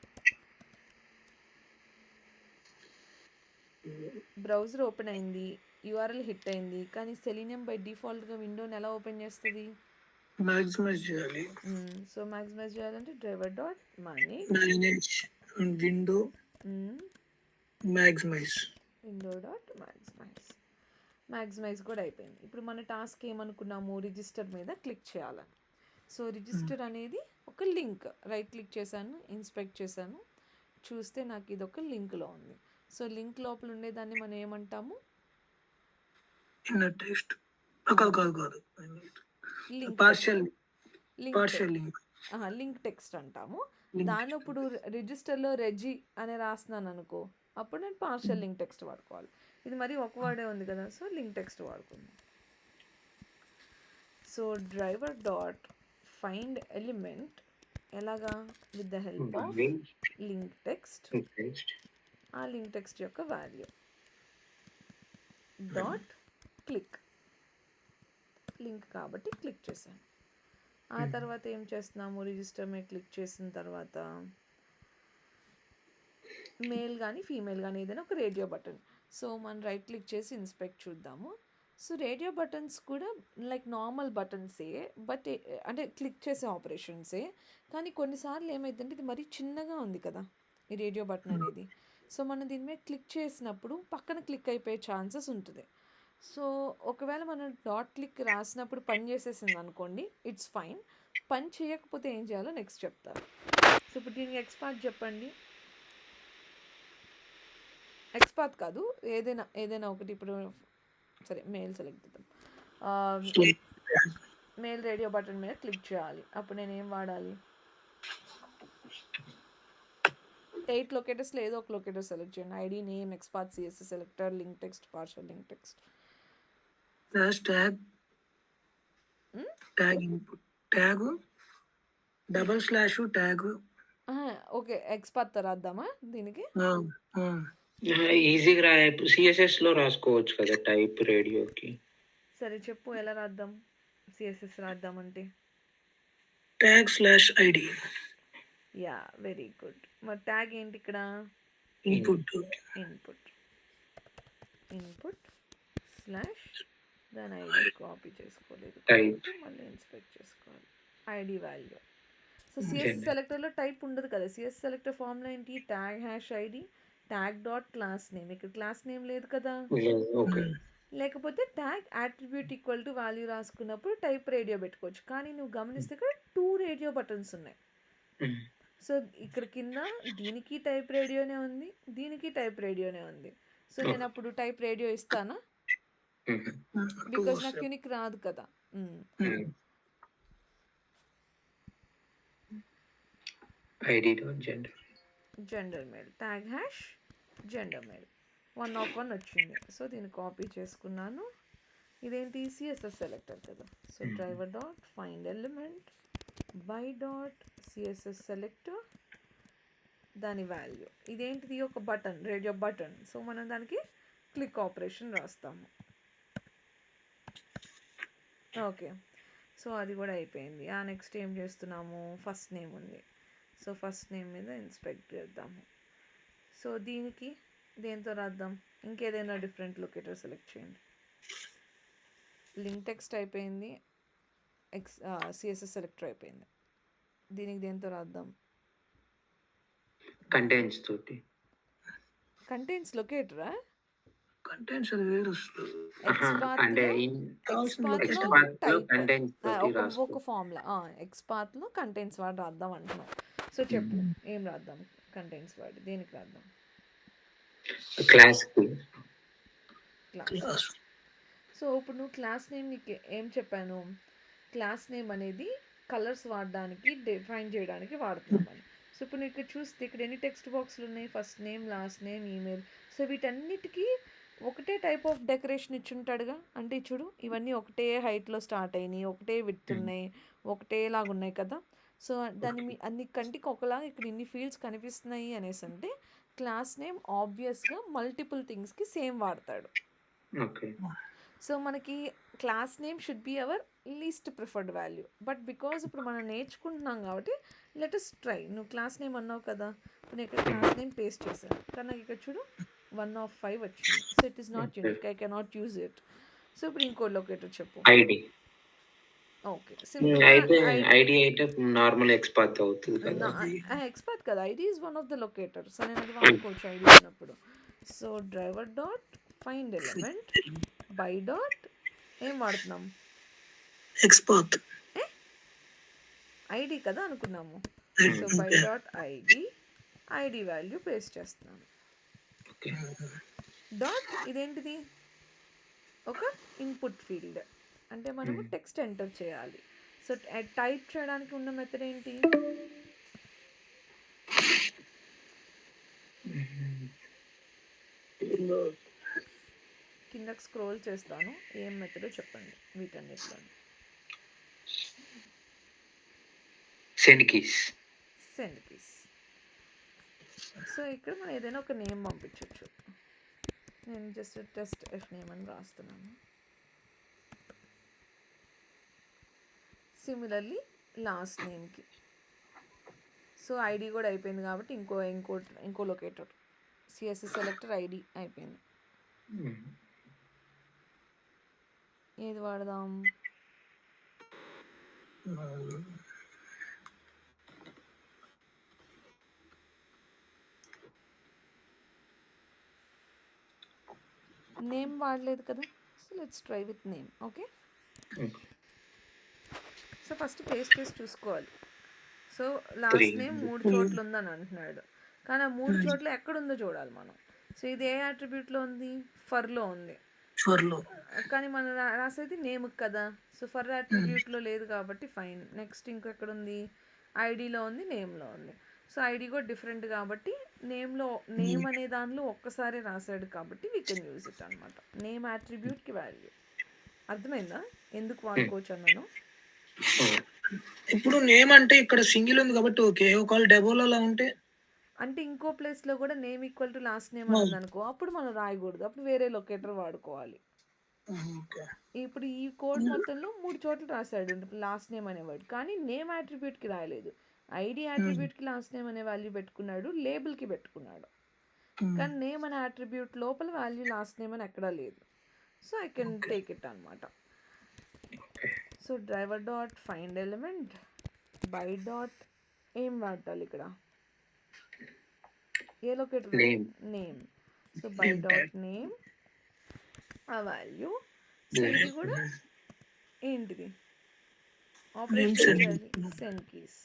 బ్రౌజర్ ఓపెన్ అయింది, యూఆర్ఎల్ హిట్ అయింది, కానీ సెలీనియం బై డిఫాల్ట్గా విండోని ఎలా ఓపెన్ చేస్తుంది, మాక్సిమైజ్ చేయాలి. సో మాక్సిమైజ్ చేయాలంటే driver dot manage window maximize, window dot maximize కూడా అయిపోయింది. ఇప్పుడు మన టాస్క్ ఏమనుకున్నాము, రిజిస్టర్ మీద క్లిక్ చేయాలని. సో రిజిస్టర్ అనేది ఒక లింక్, రైట్ క్లిక్ చేశాను, ఇన్స్పెక్ట్ చేశాను, చూస్తే నాకు ఇది ఒక లింక్లో ఉంది. సో లింక్ లోపల ఉండేదాన్ని మనం ఏమంటాము, ఇన్నర్ టెక్స్ట్ లింక్ టెక్స్ట్ అంటాము. దాని ఇప్పుడు రిజిస్టర్లో రెజీ అని రాస్తున్నాను అనుకో, అప్పుడు నేను పార్షియల్ లింక్ టెక్స్ట్ వాడుకోవాలి. ఇది మరి ఒక వర్డే ఉంది కదా, సో లింక్ టెక్స్ట్ వాడుకుందాం. So driver dot find element ఎలాగా, with the help of link text, ఆ లింక్ టెక్స్ట్ యొక్క వాల్యూ డాట్ క్లిక్, లింక్ కాబట్టి క్లిక్ చేశాను. ఆ తర్వాత ఏం చేస్తున్నాము, రిజిస్టర్ మీద క్లిక్ చేసిన తర్వాత మేల్ కానీ ఫీమేల్ కానీ ఏదైనా ఒక రేడియో బటన్. సో మనం రైట్ క్లిక్ చేసి ఇన్స్పెక్ట్ చూద్దాము. సో రేడియో బటన్స్ కూడా లైక్ నార్మల్ బటన్సే, బట్ అంటే క్లిక్ చేసే ఆపరేషన్సే, కానీ కొన్నిసార్లు ఏమైందంటే ఇది మరీ చిన్నగా ఉంది కదా ఈ రేడియో బటన్ అనేది. సో మనం దీని మీద క్లిక్ చేసినప్పుడు పక్కన క్లిక్ అయిపోయే ఛాన్సెస్ ఉంటుంది. సో ఒకవేళ మనం డాట్ క్లిక్ రాసినప్పుడు పని చేసేసింది అనుకోండి, ఇట్స్ ఫైన్. పని చేయకపోతే ఏం చేయాలో నెక్స్ట్ చెప్తాను. సో ఇప్పుడు దీనికి ఎక్స్పాత్ చెప్పండి, ఎక్స్పాత్ కాదు ఏదైనా ఒకటి. ఇప్పుడు సరే మెయిల్ సెలెక్ట్ చేద్దాం. మెయిల్ రేడియో బటన్ మీద క్లిక్ చేయాలి, అప్పుడు నేను ఏం వాడాలి, 8 లొకేటర్స్లో ఏదో ఒక లొకేటర్ సెలెక్ట్ చేయండి. ID name, XPath, CSS selector, link text, partial link text. Tag input tag double slash tag. Okay, XPath రాద్దామా దీనికి? ఈజీగా రా. సిఎస్ఎస్ లో రాసుకోవచ్చు కదా టైప్ రేడియోకి. సరే చెప్పు ఎలా రాద్దాం సిఎస్ఎస్ రాద్దామంటే. Tag slash ID yeah, very good. మరి ట్యాగ్ ఏంటి ఇక్కడ? ఇన్పుట్. ఇన్పుట్ స్లాష్ దాని ఐడి కాపీ చేసుకోలేదు కాబట్టి మళ్ళీ ఇన్స్పెక్ట్ చేసుకోవాలి. ID value. సో సిఎస్ఎస్ సెలెక్టర్లో టైప్ ఉండదు కదా. సిఎస్ఎస్ సెలెక్టర్ ఫార్ములా ఏంటి? Tag hash ID tag dot class name. ఇక్కడ క్లాస్ నేమ్ లేదు కదా. ఓకే. లేకపోతే tag attribute equal to value రాసుకున్నప్పుడు టైప్ రేడియో పెట్టుకోవచ్చు. కానీ నువ్వు గమనిస్తే ఇక్కడ 2 రేడియో బటన్స్ ఉన్నాయి. సో ఇక్కడ కింద దీనికి టైప్ రేడియోనే ఉంది, దీనికి టైప్ రేడియోనే ఉంది. సో నేను అప్పుడు టైప్ రేడియో ఇస్తానా? బికాజ్ నాకు యూనిక్ రాదు కదా. ID dot gender mail tag hash gender mail 1/1 వచ్చింది. సో దీన్ని కాపీ చేసుకున్నాను. ఇదేంటి? సిఎస్ఎస్ సెలెక్టర్ కదా. So driver dot find element by dot CSS selector దాని వాల్యూ. ఇదేంటిది? ఒక బటన్, రేడియో బటన్. సో మనం దానికి క్లిక్ ఆపరేషన్ రాస్తాము. ఓకే, సో అది కూడా అయిపోయింది. నెక్స్ట్ ఏం చేస్తున్నాము? ఫస్ట్ నేమ్ ఉంది. సో ఫస్ట్ నేమ్ మీద ఇన్స్పెక్ట్ చేద్దాము. సో దీనికి దేంతో రాద్దాం? ఇంకేదైనా డిఫరెంట్ లొకేటర్ సెలెక్ట్ చేయండి. లింక్ టెక్స్ట్ అయిపోయింది, సిఎస్ఎస్ సెలెక్టర్ అయిపోయింది. దీనికి దేంతో రాద్దాం? కంటెంట్స్ తోటి. కంటెంట్స్ లొకేటరా? కంటెంట్స్ అది వేరు. అంటే ఒక ఫార్ములా ఎక్స్పాత్లో కంటెంట్స్ వాడి రాద్దాం అంటున్నాం. సో చెప్పు ఏం రాద్దాం? కంటెంట్స్ వాడి దేనికి రాద్దాం? క్లాస్. సో ఇప్పుడు నువ్వు క్లాస్ నేమ్ నీకు ఏం చెప్పాను? క్లాస్ నేమ్ అనేది కలర్స్ వాడడానికి, డిఫైన్ చేయడానికి వాడుతున్నామని. సో ఇప్పుడు నువ్వు ఇక్కడ చూస్తే ఇక్కడ ఎన్ని టెక్స్ట్ బాక్స్లు ఉన్నాయి? First name, last name, email. So వీటన్నిటికీ ఒకటే టైప్ ఆఫ్ డెకరేషన్ ఇచ్చుంటాడుగా. అంటే చూడు, ఇవన్నీ ఒకటే హైట్లో స్టార్ట్ అయినాయి, ఒకటే విడ్త్ ఉన్నాయి, ఒకటేలాగా ఉన్నాయి కదా. సో దాన్ని అన్ని కంటికి ఒకలాగా ఇక్కడ ఇన్ని ఫీల్డ్స్ కనిపిస్తున్నాయి అనేసి అంటే క్లాస్ నేమ్ ఆబ్వియస్గా మల్టిపుల్ థింగ్స్కి సేమ్ వాడతాడు. సో మనకి class name should be our least preferred value. But because ఇప్పుడు మనం నేర్చుకుంటున్నాం కాబట్టి లెట్ us ట్రై. నువ్వు క్లాస్ నేమ్ అన్నావు కదా, ఇప్పుడు నేను ఇక్కడ క్లాస్ నేమ్ పేస్ట్ చేశాను కానీ నాకు ఇక్కడ చూడు 1/5 వచ్చింది. So it is not unique, I cannot use it. So ఇప్పుడు ఇంకో లొకేటర్ చెప్పు. ఐడి. ఓకే, ఐడి అయితే నార్మల్ ఎక్స్పాత్ అవుతుంది కదా. ఎక్స్పాత్ కదా, ID is one of the locators. నేను అది వాడుకోవచ్చు ఐడి ఉన్నప్పుడు. So driver dot find element by dot ఏం వాడుతున్నాం? ఎక్స్పాత్. ఐడి కదా అనుకున్నాము. So by dot ID value paste చేస్తున్నాను. డాట్ ఇదేంటిది? ఒక ఇన్పుట్ ఫీల్డ్, అంటే మనము టెక్స్ట్ ఎంటర్ చేయాలి. సో టైప్ చేయడానికి ఉన్న మెథడ్ ఏంటి? కిందకి స్క్రోల్ చేస్తాను, ఏం మెథడో చెప్పండి వీటన్నిటిలో. Send keys. సో ఇక్కడ మనం ఏదైనా ఒక నేమ్ పంపించవచ్చు. నేను జస్ట్ టెస్ట్ ఎఫ్ నేమ్ అని రాస్తున్నాను. సిమిలర్లీ లాస్ట్ నేమ్కి. సో ఐడి కూడా అయిపోయింది కాబట్టి ఇంకో లొకేటర్ సిఎస్ఎస్ సెలెక్టర్ ఐడి అయిపోయింది. ఏది వాడదాం? నేమ్ వాడలేదు కదా. So let's try with name. Okay, so first paste చేసి చూసుకోవాలి. సో లాస్ట్ నేమ్ 3 చోట్ల ఉందని అంటున్నాడు, కానీ ఆ 3 చోట్ల ఎక్కడుందో చూడాలి మనం. సో ఇది ఏ అట్రిబ్యూట్లో ఉంది? ఫర్లో ఉంది. కానీ మనం రాసేది నేమ్కి కదా. సో ఫర్ అట్రిబ్యూట్లో లేదు కాబట్టి ఫైన్. నెక్స్ట్ ఇంకెక్కడ ఉంది? ఐడిలో ఉంది, నేమ్లో ఉంది. సో ఐడి కూడా డిఫరెంట్ కాబట్టి నేమ్ అనే దానిలో ఒక్కసారి రాసాడు కాబట్టి వీ కెన్ యూజ్ ఇట్ అనమాట. నేమ్ అట్రిబ్యూట్కి వాల్యూ, అర్థమైందా ఎందుకు వాడుకోవచ్చు అన్నాను? ఇప్పుడు నేమ్ అంటే ఇక్కడ సింగిల్ ఉంది కాబట్టి ఓకే. ఒకవేళ డబుల్ అలా ఉంటే అంటే ఇంకో ప్లేస్‌లో గూడా name equal to last name అని ఉందనుకో, అప్పుడు మనం రాయగూడదు. అప్పుడు వేరే లొకేటర్ వాడుకోవాలి. ఓకే. ఇప్పుడు ఈ కోడ్ మొత్తంలో 3 చోట్ల రాసాడు లాస్ట్ నేమ్ అనే వర్డ్. కానీ నేమ్ అట్రిబ్యూట్‌కి రాయలేదు. ఐడీ అట్రిబ్యూట్‌కి లాస్ట్ నేమ్ అనే వాల్యూ పెట్టుకున్నాడు. లేబుల్‌కి పెట్టుకున్నాడు. కానీ నేమ్ అనే అట్రిబ్యూట్ లోపల వాల్యూ లాస్ట్ నేమ్ అని ఎక్కడా లేదు. So I can take it అనమాట. So driver dot find element by dot ఏం వాడాలి ఇక్కడ? ఏ locator? Name. Name. So by Name dot tag. Name ఆ వాల్యూ. సో ఇది కూడా ఏంటిది? ఆపరేషన్ send చేయాలి. keys. Send keys.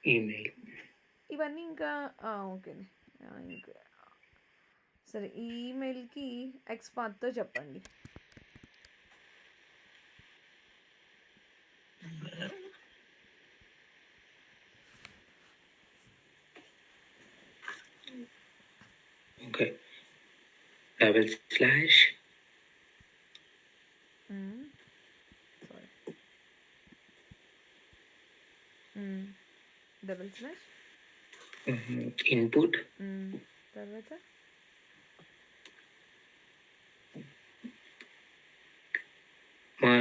ఈమెయిల్. ఇవన్నీ ఇంకా ఓకే. ఇంకా సరే ఈ ఈమెయిల్కి ఎక్స్పాత్తో చెప్పండి. Okay. Double slash sorry double slash input తర్వాత మా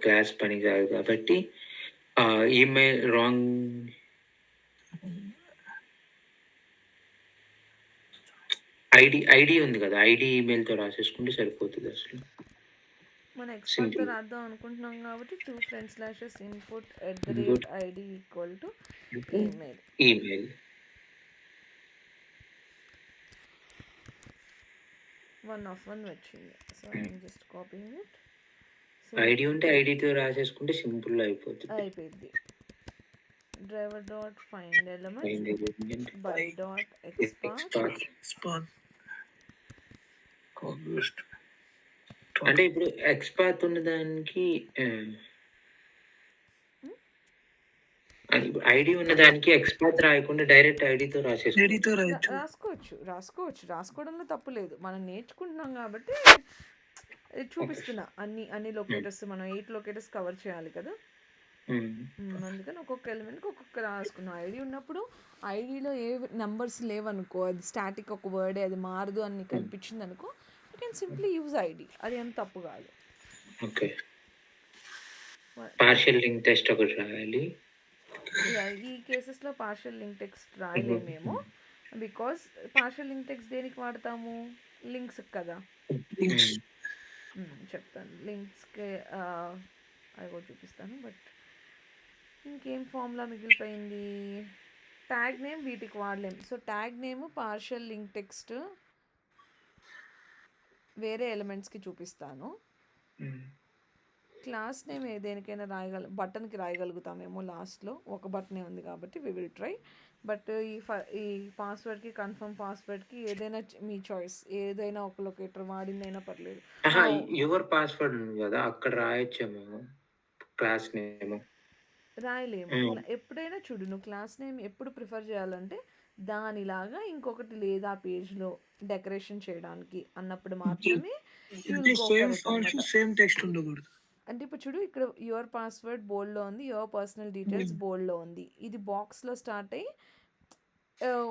క్లాస్ పని కాదు కాబట్టి ఈమెయిల్ రాంగ్ ఐడి ఉంది కదా, ఐడి ఈమెయిల్తో రాసేసుకుంటే సరిపోతుంది అసలు. మన ఎక్స్పాత్తో రాద్దాం అనుకుంటున్నాం కాబట్టి 2 friend slashes input @id equal to email. 1 of 1 వచ్చింది. So I'm just copying it. So ID ఉంటే ఐడితో రాసేసుకుంటే సింపుల్ అయిపోతుంది. అయిపోయింది. Driver dot find element by dot XPath. అంటే ఇప్పుడు ఎక్స్పాత్ ఉన్న దానికి ఐడి ఉన్న దానికి ఎక్స్పాత్ రాయకుండా డైరెక్ట్ ఐడితో రాసుకోవడంలో తప్పు లేదు. మనం నేర్చుకుంటున్నాం కాబట్టి చూపిస్తున్నా. అన్ని లొకేటర్స్ మనం 8 లొకేటర్స్ కవర్ చేయాలి కదా. అందుకని ఒక్కొక్క ఎలిమెంట్కి ఒక్కొక్క రాసుకున్నాం. ఐడి ఉన్నప్పుడు ఐడిలో ఏ నెంబర్స్ లేవనుకో, అది స్టాటిక్ ఒక వర్డే, అది మారదు అని కనిపించింది అనుకో, you can simply use ID. అది ఏం తప్పు కాదు. ఓకే. పార్షియల్ లింక్ టెస్ట్ ఒకటి రాయాలి. ఈ కేసెస్లో పార్షియల్ లింక్ టెక్స్ట్ రాయలేమేమో. బికాస్ పార్షియల్ లింక్ టెక్స్ట్ దేనికి వాడతాము? లింక్స్ కదా. చెప్తాను. లింక్స్కి అది కూడా చూపిస్తాను. బట్ ఇంకేం ఫార్ములా మిగిలిపోయింది? ట్యాగ్ నేమ్ వీటికి వాడలేము. So tag name partial link text వేరే ఎలిమెంట్స్కి చూపిస్తాను. క్లాస్ నేమ్ దేనికైనా బటన్కి రాయగలుగుతామేమో. లాస్ట్లో ఒక బటనే ఉంది కాబట్టి వి విల్ ట్రై. బట్ ఈ పాస్వర్డ్కి కన్ఫర్మ్ పాస్వర్డ్కి ఏదైనా మీ చాయిస్. ఏదైనా ఒక లొకేటర్ వాడిందైనా పర్లేదు. యువర్ పాస్వర్డ్ ఉంది కదా, అక్కడ రాయొచ్చేమో క్లాస్ నేమ్. రాయలేము. ఎప్పుడైనా చూడు, నువ్వు క్లాస్ నేమ్ ఎప్పుడు ప్రిఫర్ చేయాలంటే దానిలాగా ఇంకొకటి లేదా పేజ్లో డెకరేషన్ చేయడానికి అన్నప్పుడు మాత్రమే. సేమ్ టెక్స్ట్ ఉండకూడదు. అంటే ఇప్పుడు చూడు, ఇక్కడ యువర్ పాస్వర్డ్ బోల్డ్లో ఉంది, యువర్ పర్సనల్ డీటెయిల్స్ బోల్డ్లో ఉంది. ఇది బాక్స్లో స్టార్ట్ అయ్యి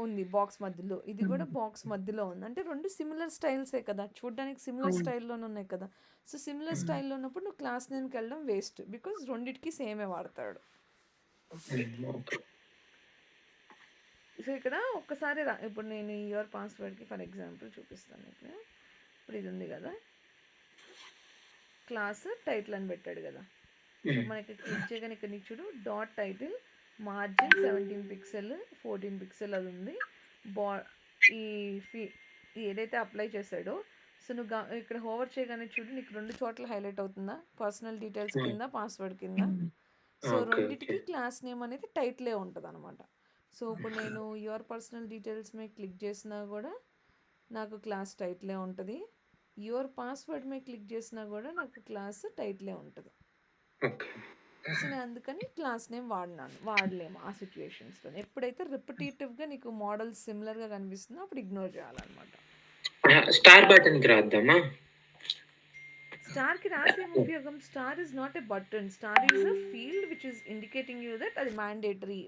ఉంది బాక్స్ మధ్యలో, ఇది కూడా బాక్స్ మధ్యలో ఉంది. అంటే రెండు సిమిలర్ స్టైల్సే కదా, చూడడానికి సిమిలర్ స్టైల్లోనే ఉన్నాయి కదా. సో సిమిలర్ స్టైల్లో ఉన్నప్పుడు నువ్వు క్లాస్ నేమ్కి వెళ్ళడం వేస్ట్, బికాజ్ రెండింటికి సేమే వాడతాడు. సో ఇక్కడ ఒక్కసారి ఇప్పుడు నేను యువర్ పాస్వర్డ్కి ఫర్ ఎగ్జాంపుల్ చూపిస్తాను. ఇక్కడ ఇప్పుడు ఇది ఉంది కదా, క్లాస్ టైటిల్ అని పెట్టాడు కదా. సో మనకి క్లిక్ చేయగానే ఇక్కడ నీకు చూడు, dot title margin 17 pixel 14 pixel అది ఉంది. ఈ ఏదైతే అప్లై చేశాడో, సో నువ్వు ఇక్కడ హోవర్ చేయగానే చూడు, నీకు 2 చోట్ల హైలైట్ అవుతుందా, పర్సనల్ డీటెయిల్స్ కింద, పాస్వర్డ్ కింద. సో రెండింటికి క్లాస్ నేమ్ అనేది టైటిలే ఉంటుంది అనమాట. సో ఇప్పుడు నేను యువర్ పర్సనల్ డీటెయిల్స్ మీద క్లిక్ చేసినా కూడా నాకు క్లాస్ టైటిలే ఉంటుంది. యువర్ పాస్వర్డ్ మీద క్లిక్ చేసినా కూడా నాకు క్లాస్ టైటిలే ఉంటుంది. సో నేను అందుకని క్లాస్ నేమ్ వాడలేము ఆ సిచ్యుయేషన్స్లో. ఎప్పుడైతే రిపిటేటివ్గా నీకు మోడల్స్ సిమిలర్గా కనిపిస్తుందో అప్పుడు ఇగ్నోర్ చేయాలన్నమాట. స్టార్ బటన్ కి రాద్దామా? స్టార్కి రాసేం ఉపయోగం? Star is not a button, star is a field which is indicating you that అది మ్యాండేటరీ,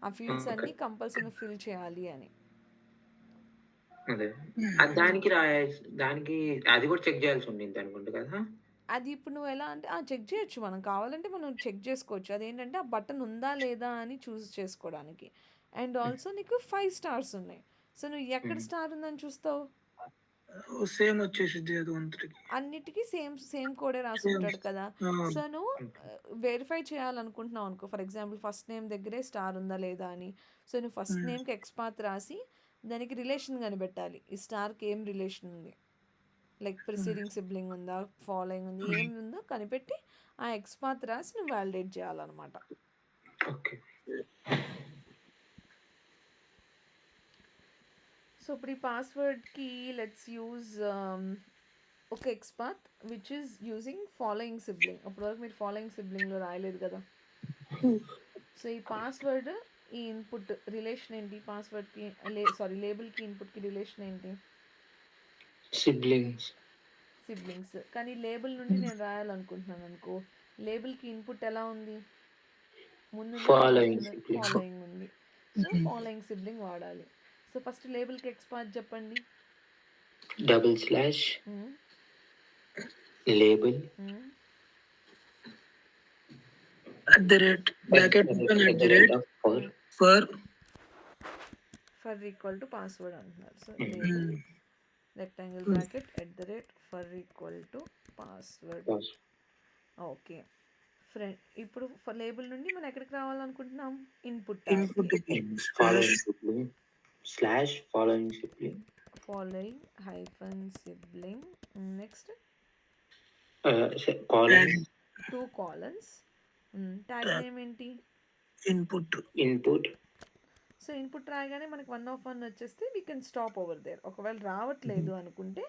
ఆ ఫీల్డ్స్ అన్నీ కంపల్సరీ ఫిల్ చేయాలి అని. అదే దానికి దానికి అది కూడా చెక్ చేయాల్సి ఉండింది అనుకుంటా కదా. అది ఇప్పుడు నువ్వు ఎలా అంటే చెక్ చేయొచ్చు, మనం కావాలంటే మనం చెక్ చేసుకోవచ్చు. అదేంటంటే ఆ బటన్ ఉందా లేదా అని చూస్ చేసుకోవడానికి. అండ్ ఆల్సో నీకు 5 స్టార్స్ ఉన్నాయి. సో నువ్వు ఎక్కడ స్టార్ ఉందని చూస్తావు? సేమ్ వచ్చేసిద్ది అది అంతటికి. అన్నిటికీ సేమ్ కోడే రాసి ఉంటాడు కదా. సో నువ్వు వెరిఫై చేయాలనుకుంటున్నావు అనుకో, ఫర్ ఎగ్జాంపుల్ ఫస్ట్ నేమ్ దగ్గరే స్టార్ ఉందా లేదా అని. సో నువ్వు ఫస్ట్ నేమ్కి ఎక్స్పాత్ రాసి దానికి రిలేషన్ కనిపెట్టాలి. ఈ స్టార్కి ఏం రిలేషన్ ఉంది, లైక్ ప్రిసీడింగ్ సిబ్లింగ్ ఉందా, ఫాలోయింగ్ ఉంది, ఏం ఉందో కనిపెట్టి ఆ ఎక్స్పాత్ రాసి నువ్వు వ్యాలిడేట్ చేయాలన్నమాట. ఓకే. సో ఇప్పుడు ఈ పాస్వర్డ్కి లెట్స్ యూజ్ ఒక XPath which is using following sibling. అప్పటివరకు మీరు ఫాలోయింగ్ సిబ్లింగ్లో రాయలేదు కదా. సో ఈ పాస్వర్డ్, ఈ ఇన్పుట్ రిలేషన్ ఏంటి? పాస్వర్డ్కి లేబుల్కి ఇన్పుట్కి రిలేషన్ ఏంటి? సిబ్లింగ్స్. కానీ లేబుల్ నుండి నేను రాయాలనుకుంటున్నాను అనుకో, లేబుల్కి ఇన్పుట్ ఎలా ఉంది? ముందు ఫాలోయింగ్ ఉంది. సో ఫాలోయింగ్ సిబ్లింగ్ వాడాలి. సో ఫస్ట్ లేబుల్కి ఎక్స్పాత్ చెప్పండి. Label for equal to password అంటున్నారు. So label rectangle bracket @for equal to password. Okay friend, ఇప్పుడు లేబుల్ నుండి మనం ఎక్కడికి రావాలనుకుంటున్నాం? Input following -sibling. Next 2 colons. Tag name ఏంటి? ఇన్పుట్. సో ఇన్పుట్ రాయగానే మనకి 1 of 1 వచ్చేస్తే we can stop over there. ఒకవేళ రావట్లేదు అనుకుంటే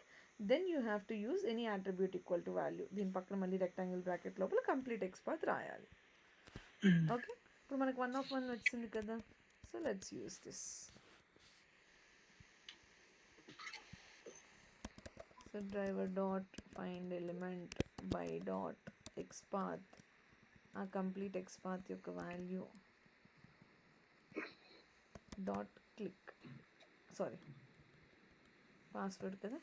then you have to use any attribute equal to value. దీని పక్కన మళ్ళీ రెక్టాంగిల్ బ్రాకెట్ లోపల కంప్లీట్ ఎక్స్పాత్ రాయాలి. ఓకే, ఇప్పుడు మనకి 1 of 1 వచ్చింది కదా. So let's use this. So driver dot find element by dot XPath, ఆ కంప్లీట్ ఎక్స్పాత్ యొక్క value dot click, sorry password కదా,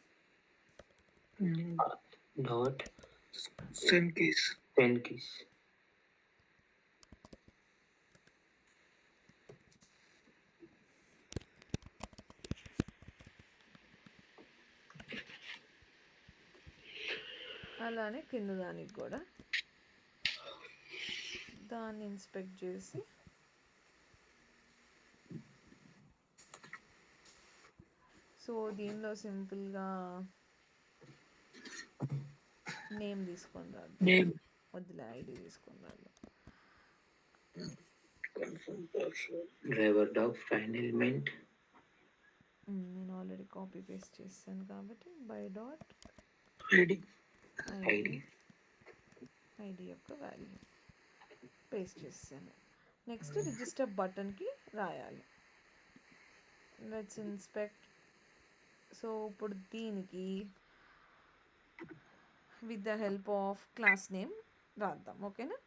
డాట్ సెండ్ కీస్. అలానే కింద దానికి కూడా దాన్ని ఇన్స్పెక్ట్ చేసి సో దీనిలో సింపుల్గా నేమ్ తీసుకొని రాదు, వద్దులే ఐడి తీసుకొని రాదు. డ్రైవర్ డాగ్ ఫైండ్ ఎలిమెంట్, నేను ఆల్రెడీ కాపీ పేస్ట్ చేశాను కాబట్టి బై డాట్ ఐడి యొక్క వాల్యూ పేస్ట్ చేశాను. నెక్స్ట్ రిజిస్టర్ బటన్కి రాయాలి. Let's inspect. సో ఇప్పుడు దీనికి with the help of class name రాద్దాం. ఓకేనా?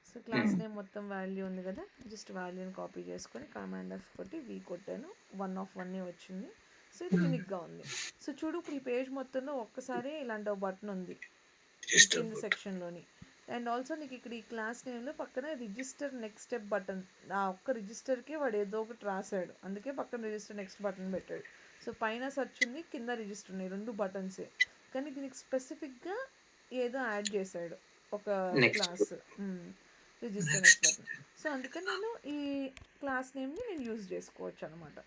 సో క్లాస్ నేమ్ మొత్తం వాల్యూ ఉంది కదా, జస్ట్ వాల్యూని కాపీ చేసుకొని కమాండ్ F కొట్టి V కొట్టాను, 1 of 1 వచ్చింది. సో ఇది యూనిక్గా ఉంది. సో చూడు, ఇప్పుడు ఈ పేజ్ మొత్తంలో ఒక్కసారి ఇలాంటి ఒక బటన్ ఉంది కింద సెక్షన్లోని. అండ్ ఆల్సో నీకు ఇక్కడ ఈ క్లాస్ నేమ్లో పక్కన రిజిస్టర్ నెక్స్ట్ స్టెప్ బటన్, ఆ ఒక్క రిజిస్టర్కి వాడు ఏదో ఒకటి రాశాడు, అందుకే పక్కన రిజిస్టర్ నెక్స్ట్ బటన్ పెట్టాడు. సో పైన సెర్చ్ ఉంది, కింద రిజిస్టర్ ఉన్నాయి, 2 బటన్సే. కానీ దీనికి స్పెసిఫిక్గా ఏదో యాడ్ చేశాడు, ఒక class register next button. So అందుకని నేను ఈ క్లాస్ నేమ్ని నేను యూజ్ చేసుకోవచ్చు అనమాట.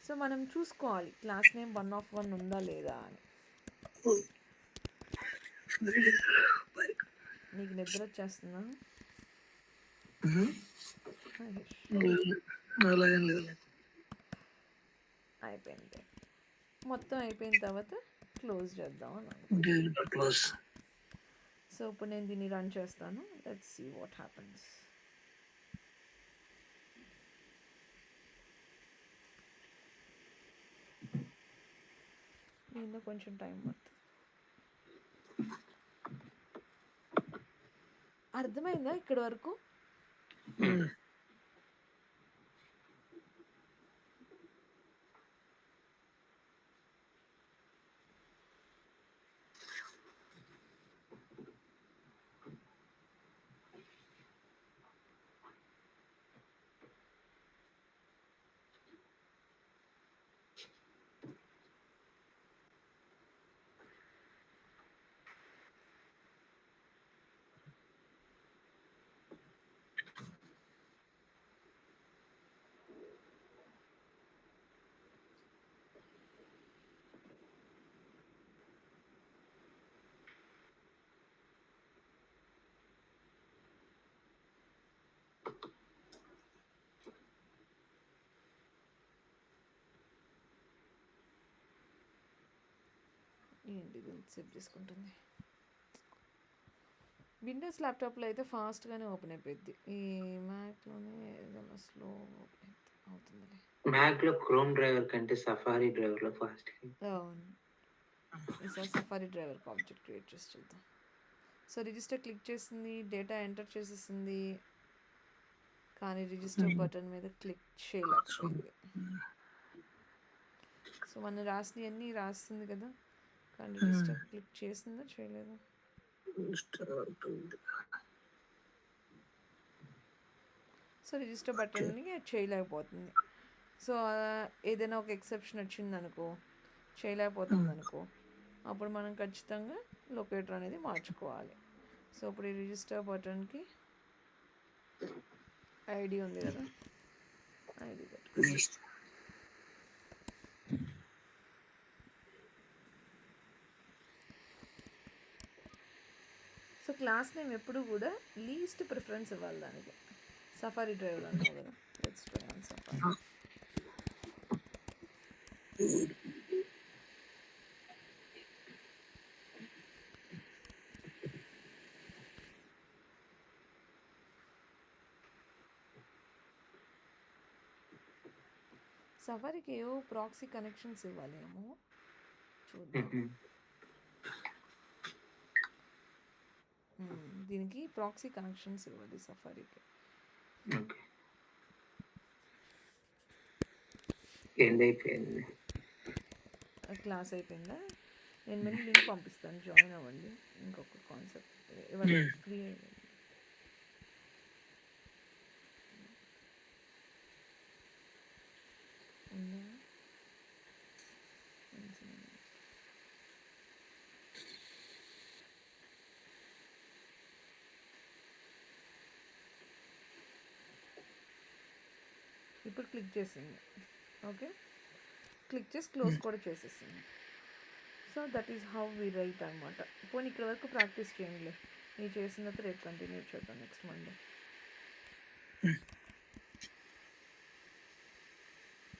సో మనం చూసుకోవాలి క్లాస్ నేమ్ 1 of 1 ఉందా లేదా అని. నీకు నిద్ర వచ్చేస్తుందా? అయిపోయింది. మొత్తం అయిపోయిన తర్వాత క్లోజ్ చేద్దాం అని. సో ఇప్పుడు నేను దీన్ని రన్ చేస్తాను. Let's see what happens. దీనిలో కొంచెం టైం పడుతుంది. అర్థమైందా ఇక్కడ వరకు? ఏంటి ఇది సేవ్ చేసుకుంటుంది? విండోస్ ల్యాప్టాప్లో అయితే ఫాస్ట్గానే ఓపెన్ అయిపోయింది. ఈ మ్యాక్లోనే ఏదైనా స్లో ఓపెన్ అవుతుందిలే. మ్యాక్లో క్రోమ్ డ్రైవర్ కంటే సఫారీ డ్రైవర్లో ఫాస్ట్. అవును, ఈసారి సఫారీ డ్రైవర్కి ఆబ్జెక్ట్ క్రియేట్ చేసి చూద్దాం. సో రిజిస్టర్ క్లిక్ చేసింది, డేటా ఎంటర్ చేసేసింది, కానీ రిజిస్టర్ బటన్ మీద క్లిక్ చేయలేకపోయింది. సో మనం రాసినవన్నీ రాస్తుంది కదా, కానీ రిజిస్టర్ క్లిక్ చేసిందో చేయలేదా? సో రిజిస్టర్ బటన్ని చేయలేకపోతుంది. సో ఏదైనా ఒక ఎక్సెప్షన్ వచ్చింది అనుకో, చేయలేకపోతుంది అనుకో, అప్పుడు మనం ఖచ్చితంగా లొకేటర్ అనేది మార్చుకోవాలి. సో ఇప్పుడు ఈ రిజిస్టర్ బటన్కి ఐడి ఉంది కదా, ఐడి పెట్టుకోవాలి. సో క్లాస్ నేమ్ ఎప్పుడు కూడా లీస్ట్ ప్రిఫరెన్స్ ఇవ్వాలి దానికి. సఫారీ డ్రైవర్ అన్నావు కదా, లెట్స్ ట్రై ఆన్ సఫారీ. సఫారీకి ఏవో ప్రాక్సీ కనెక్షన్స్ ఇవ్వాలేమో చూద్దాం. దీనికి ప్రాక్సీ కనెక్షన్స్ ఇవ్వాలి సఫారీకి. ఏందైపోయింది? క్లాస్ అయిపోయిందా? నేను మళ్ళీ లింక్ పంపిస్తాను, జాయిన్ అవ్వండి. ఇంకొక కాన్సెప్ట్ ఇవ్వండి, ఫ్రీ అయ్యింది. ఇప్పుడు క్లిక్ చేసింది, ఓకే, క్లిక్ చేసి క్లోజ్ కూడా చేసేసింది. So that is how we write అనమాట. పోనీ ఇక్కడ వరకు ప్రాక్టీస్ చేయండి, నేను చేసిన తర్వాత రేపు కంటిన్యూ చేద్దాం నెక్స్ట్ మండే.